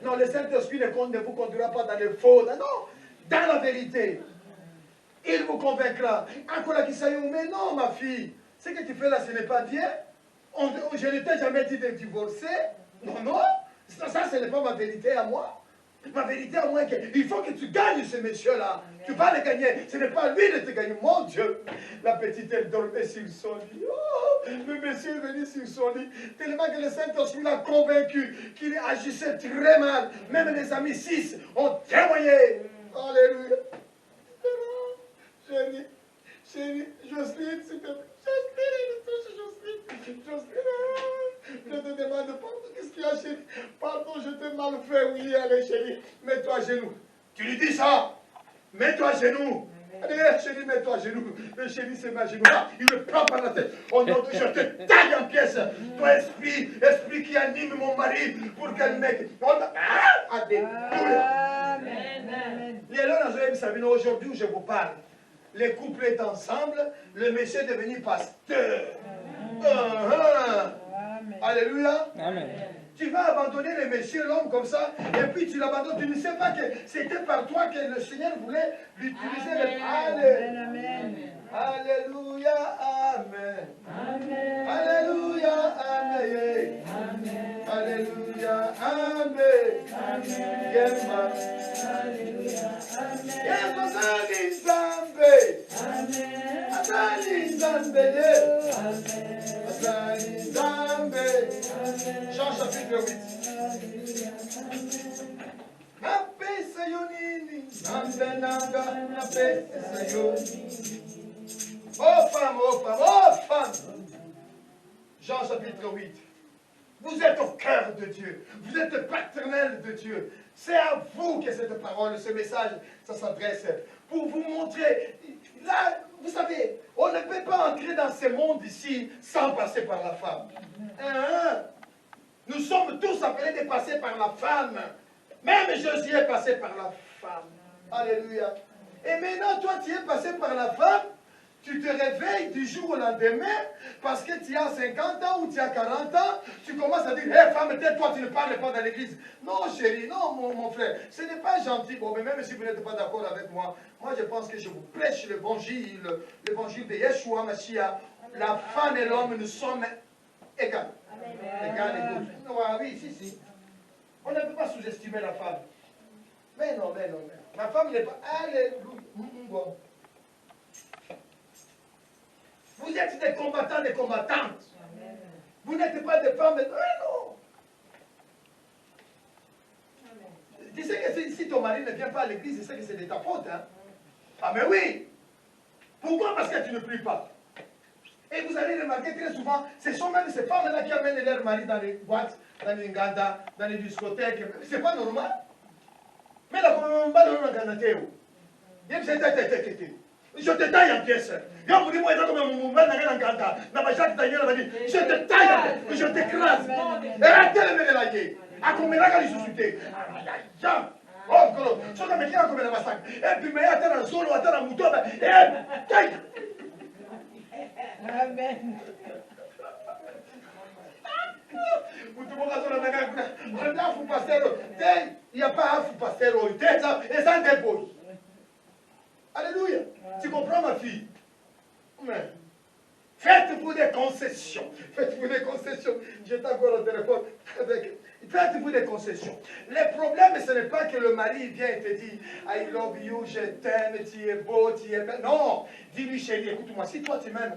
Non, le Saint-Esprit ne vous conduira pas dans les faux. Non, dans la vérité. Il vous convaincra. Mais non, ma fille, ce que tu fais là, ce n'est pas bien. Je ne t'ai jamais dit de divorcer. Non, non. Ça, ce n'est pas ma vérité à moi. Ma vérité à moi, il faut que tu gagnes ce monsieur-là. Tu vas le gagner. Ce n'est pas lui de te gagner. Mon Dieu. La petite, elle dormait sur son lit. Oh, le monsieur est venu sur son lit. Tellement que le Saint-Esprit l'a convaincu qu'il agissait très mal. Même les amis 6 ont témoigné. Alléluia. Chérie, Jocelyne, s'il te plaît. Jocelyne, je te demande pardon. Qu'est-ce qu'il y a, chérie? Pardon, je t'ai mal fait. Oui, allez, chérie, mets-toi à genoux. Tu lui dis ça? Mets-toi à genoux. Allez, chérie, mets-toi à genoux. Le chéri se met à genoux. Ah, il me prend par la tête. Oh non, je te taille en pièces. Toi, esprit qui anime mon mari pour qu'elle mec. Alléluia. Amen. Aujourd'hui où je vous parle, le couple est ensemble, le monsieur est devenu pasteur. Alléluia. Amen. Tu vas abandonner le monsieur, l'homme comme ça, et puis tu l'abandonnes. Tu ne sais pas que c'était par toi que le Seigneur voulait l'utiliser. Amen. Alléluia. Amen. Amen. Alléluia. Amen. Amen. Alléluia. Amen. Amen. Jean chapitre 8. Oh femme, oh femme, oh femme. Jean chapitre 8. Vous êtes au cœur de Dieu. Vous êtes le paternel de Dieu. C'est à vous que cette parole, ce message, ça s'adresse. Pour vous montrer. Là, vous savez, on ne peut pas entrer dans ce monde ici sans passer par la femme. Nous sommes tous appelés de passer par la femme. Même Jésus est passé par la femme. Alléluia. Et maintenant, toi, tu es passé par la femme. Tu te réveilles du jour au lendemain parce que tu as 50 ans ou tu as 40 ans. Tu commences à dire, hé femme, tais-toi, tu ne parles pas dans l'église. Non, chérie, non, mon frère. Ce n'est pas gentil. Bon, mais même si vous n'êtes pas d'accord avec moi, moi je pense que je vous prêche l'évangile de Yeshua Mashiach. La femme et l'homme, nous sommes égaux. Égal, égaux. Oui, si. On ne peut pas sous-estimer la femme. Mais non. Ma femme n'est pas... Alléluia. Vous êtes des combattants, des combattantes. Amen. Vous n'êtes pas des femmes. Non. Amen. Tu sais que si ton mari ne vient pas à l'église, tu sais que c'est de ta faute. Hein? Ah mais oui. Pourquoi? Parce que tu ne pries pas. Et vous allez remarquer très souvent, ce sont même ces femmes-là qui amènent leur mari dans les boîtes, dans les nganda, dans les discothèques. C'est pas normal. Mais là, on va dans le nganda. Je te taille en pièces. Je te taille, je t'écrase. Amen. Il n'y a pas un fou pasteur. Alléluia. Tu comprends, ma fille? Mais faites-vous des concessions. Faites-vous des concessions. J'étais encore au téléphone avec. Faites-vous des concessions. Le problème, ce n'est pas que le mari vient et te dit I love you, je t'aime, tu es beau, tu es belle. Non. Dis-lui, chérie, écoute-moi, si toi tu m'aimes,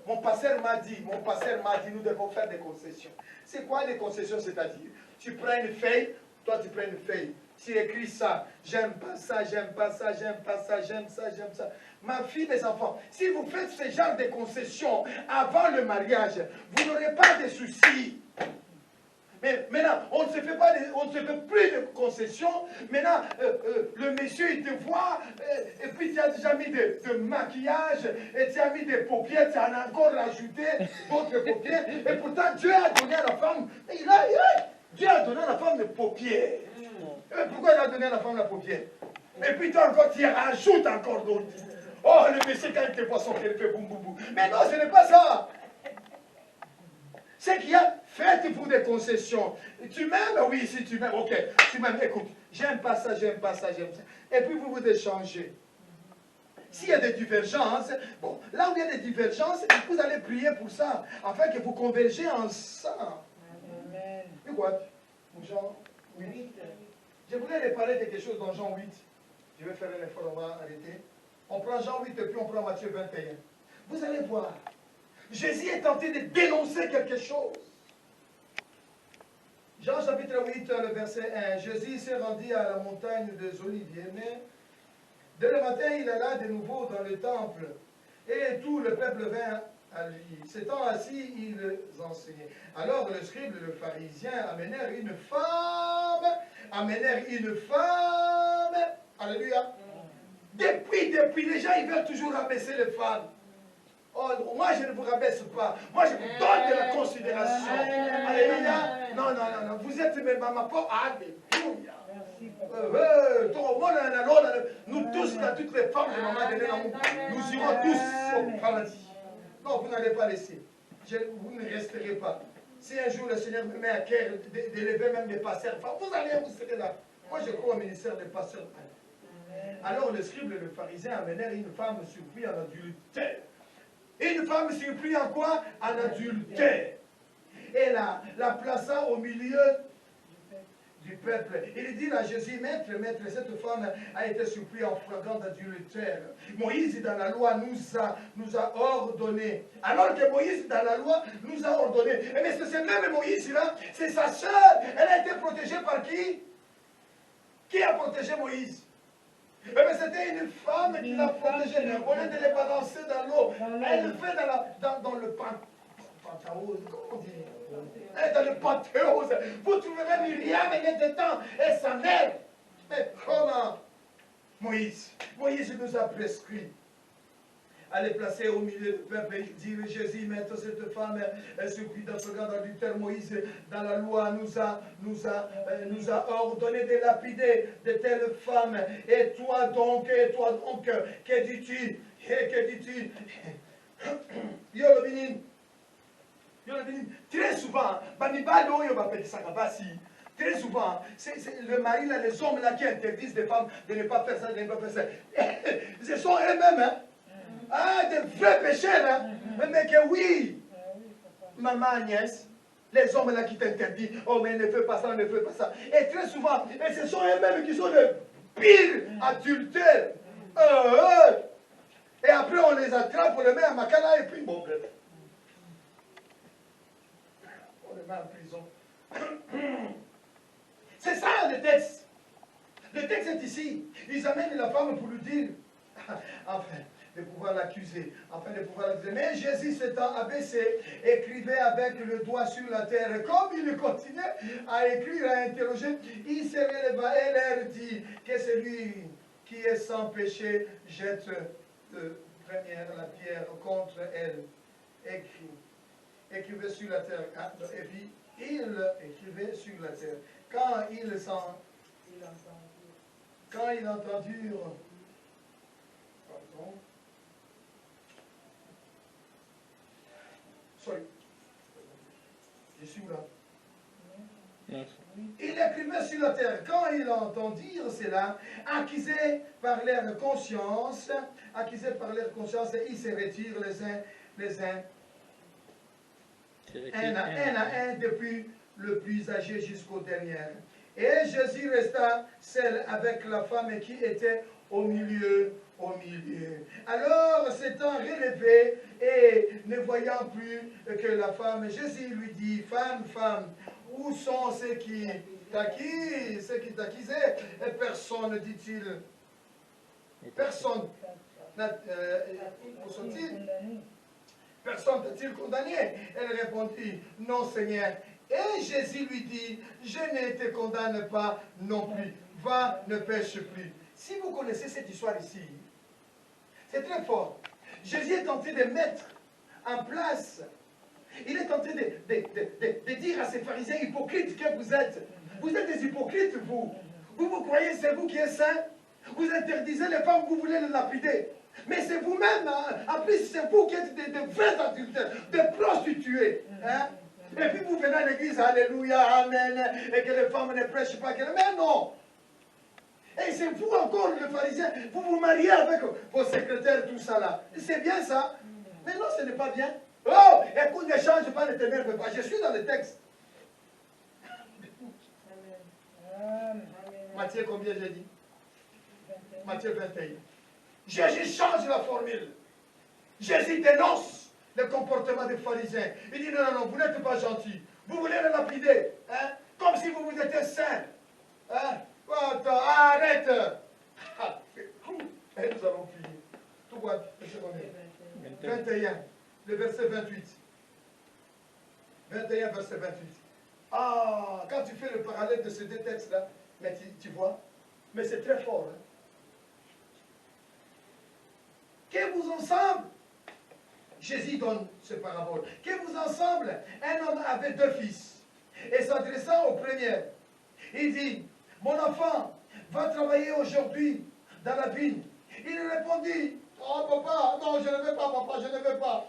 mon pasteur m'a dit, nous devons faire des concessions. C'est quoi les concessions? C'est-à-dire, tu prends une feuille, toi tu prends une feuille. s'il écrit ça, j'aime pas ça, j'aime pas ça, j'aime pas ça, j'aime ça, j'aime ça. Ma fille, mes enfants, si vous faites ce genre de concessions avant le mariage, vous n'aurez pas de soucis. Mais maintenant, on ne se fait plus de concessions. Maintenant, le monsieur, il te voit, et puis tu as déjà mis de maquillage, et tu as mis des paupières, tu en as encore rajouté d'autres paupières, et pourtant Dieu a donné à la femme, Dieu a donné à la femme des paupières. Pourquoi il a donné à la femme la paupière? Et puis toi encore, tu y rajoutes encore d'autres. Oh, le monsieur, quand il te voit son cœur, il fait boum boum boum. Mais non, ce n'est pas ça. C'est qu'il y a, faites-vous des concessions. Tu m'aimes? Oui, si tu m'aimes, ok. Tu m'aimes, écoute, j'aime pas ça, j'aime pas ça, j'aime ça. Et puis vous vous échangez. S'il y a des divergences, bon, là où il y a des divergences, vous allez prier pour ça, afin que vous convergez ensemble. Amen. You what? Jean 8. Je voulais les parler de quelque chose dans Jean 8. Je vais faire un effort, on va arrêter. On prend Jean 8 et puis on prend Matthieu 21. Vous allez voir. Jésus est tenté de dénoncer quelque chose. Jean chapitre 8, le verset 1. Jésus s'est rendu à la montagne des Oliviers, mais dès le matin, il alla de nouveau dans le temple, et tout le peuple vint à lui. S'étant assis, il enseignait. Alors le scribe et le pharisien amenèrent une femme. Alléluia. Depuis, les gens, ils veulent toujours rabaisser les femmes. Oh, moi, je ne vous rabaisse pas. Moi, je vous donne de la considération. Alléluia. Non. Vous êtes mes mamans. Alléluia. Nous tous, là, toutes les femmes de maman de l'amour, nous irons tous au paradis. Non, vous n'allez pas laisser. Vous ne resterez pas. Si un jour le Seigneur me met à cœur d'élever même des pasteurs, vous serez là. Moi, je crois au ministère des pasteurs. Alors, le scribe et le pharisien amenèrent une femme surprise en adultère. Une femme surprise en quoi? En adultère. Et la plaça au milieu du peuple. Il dit à Jésus, maître, cette femme a été surprise en flagrant d'adultère. Moïse, dans la loi, nous a ordonné. Alors que Moïse, dans la loi, nous a ordonné. Mais c'est même Moïse-là, c'est sa sœur. Elle a été protégée par qui? Qui a protégé Moïse? Mais c'était une femme qui l'a protégée. Au lieu de les balancer dans l'eau, elle le fait dans le panthéose. Comment on dit? Elle est dans le panthéose. Vous trouverez Myriam, elle est dedans, et sa mère. Mais comment? Moïse nous a prescrit à les placer au milieu du peuple et dire Jésus, maître, cette femme est surprise dans ce grand adultère. Moïse, dans la loi, nous a ordonné de lapider de telles femmes. Et toi donc, que dis-tu? Très souvent, très souvent, c'est le mari, là, les hommes là, qui interdisent des femmes de ne pas faire ça, de ne pas faire ça. Ce sont eux-mêmes, hein? Ah, des vrais pécheurs, hein? Mais que oui, maman Agnès, les hommes là qui t'interdisent, oh mais ne fais pas ça, ne fais pas ça. Et très souvent, et ce sont eux-mêmes qui sont les pires adultères. Et après on les attrape, on les met à Makala et puis bon, bref. On les met en prison. C'est ça le texte. Le texte est ici. Ils amènent la femme pour lui dire, enfin, de pouvoir l'accuser, Mais Jésus s'étant abaissé, écrivait avec le doigt sur la terre. Comme il continuait à écrire, à interroger, il se releva et leur dit que celui qui est sans péché jette première la pierre contre elle. Écrivait sur la terre. Et puis, il écrivait sur la terre. Quand ils entendirent, pardon, sorry, je suis là. Il écrivait sur la terre. Quand ils entendirent cela, accusés par leur conscience, ils se retirent les uns, un à un, depuis le plus âgé jusqu'au dernier. Et Jésus resta seul avec la femme qui était au milieu au milieu. Alors, s'étant relevé et ne voyant plus que la femme, Jésus lui dit, femme, femme, où sont ceux qui t'accusaient? Et personne, dit-il. Personne. Où sont-ils? Personne t'a-t-il condamné? Elle répondit, non Seigneur. Et Jésus lui dit, je ne te condamne pas non plus. Va, ne pêche plus. Si vous connaissez cette histoire ici, c'est très fort. Jésus est tenté de mettre en place, il est tenté de dire à ces pharisiens hypocrites que vous êtes des hypocrites, vous. Vous croyez que c'est vous qui êtes saints? Vous interdisez les femmes, vous voulez les lapider. Mais c'est vous-même, hein? En plus c'est vous qui êtes des vrais adultères, des prostituées. Hein? Et puis vous venez à l'église, alléluia, amen, et que les femmes ne prêchent pas, mais non. Et c'est vous encore, les pharisiens, vous vous mariez avec vos secrétaires, tout ça là. C'est bien ça. Mais non, ce n'est pas bien. Oh, écoute, ne change pas, ne t'énerve pas. Je suis dans le texte. Matthieu, combien j'ai dit? Matthieu 21. Jésus change la formule. Jésus dénonce le comportement des pharisiens. Il dit non, non, non, vous n'êtes pas gentils. Vous voulez le lapider. Hein? Comme si vous étiez saints. Hein? Attends, arrête. Et nous allons finir. Tout va, verset combien? 21, le verset 28. 21, verset 28. Ah, quand tu fais le parallèle de ces deux textes-là, mais tu vois, mais c'est très fort. Hein? Que vous ensemble, Jésus donne ce parabole, que vous ensemble, un homme avait deux fils, et s'adressant au premier, il dit, mon enfant, va travailler aujourd'hui dans la vigne. Il répondit, oh papa, non, je ne veux pas, papa, je ne veux pas.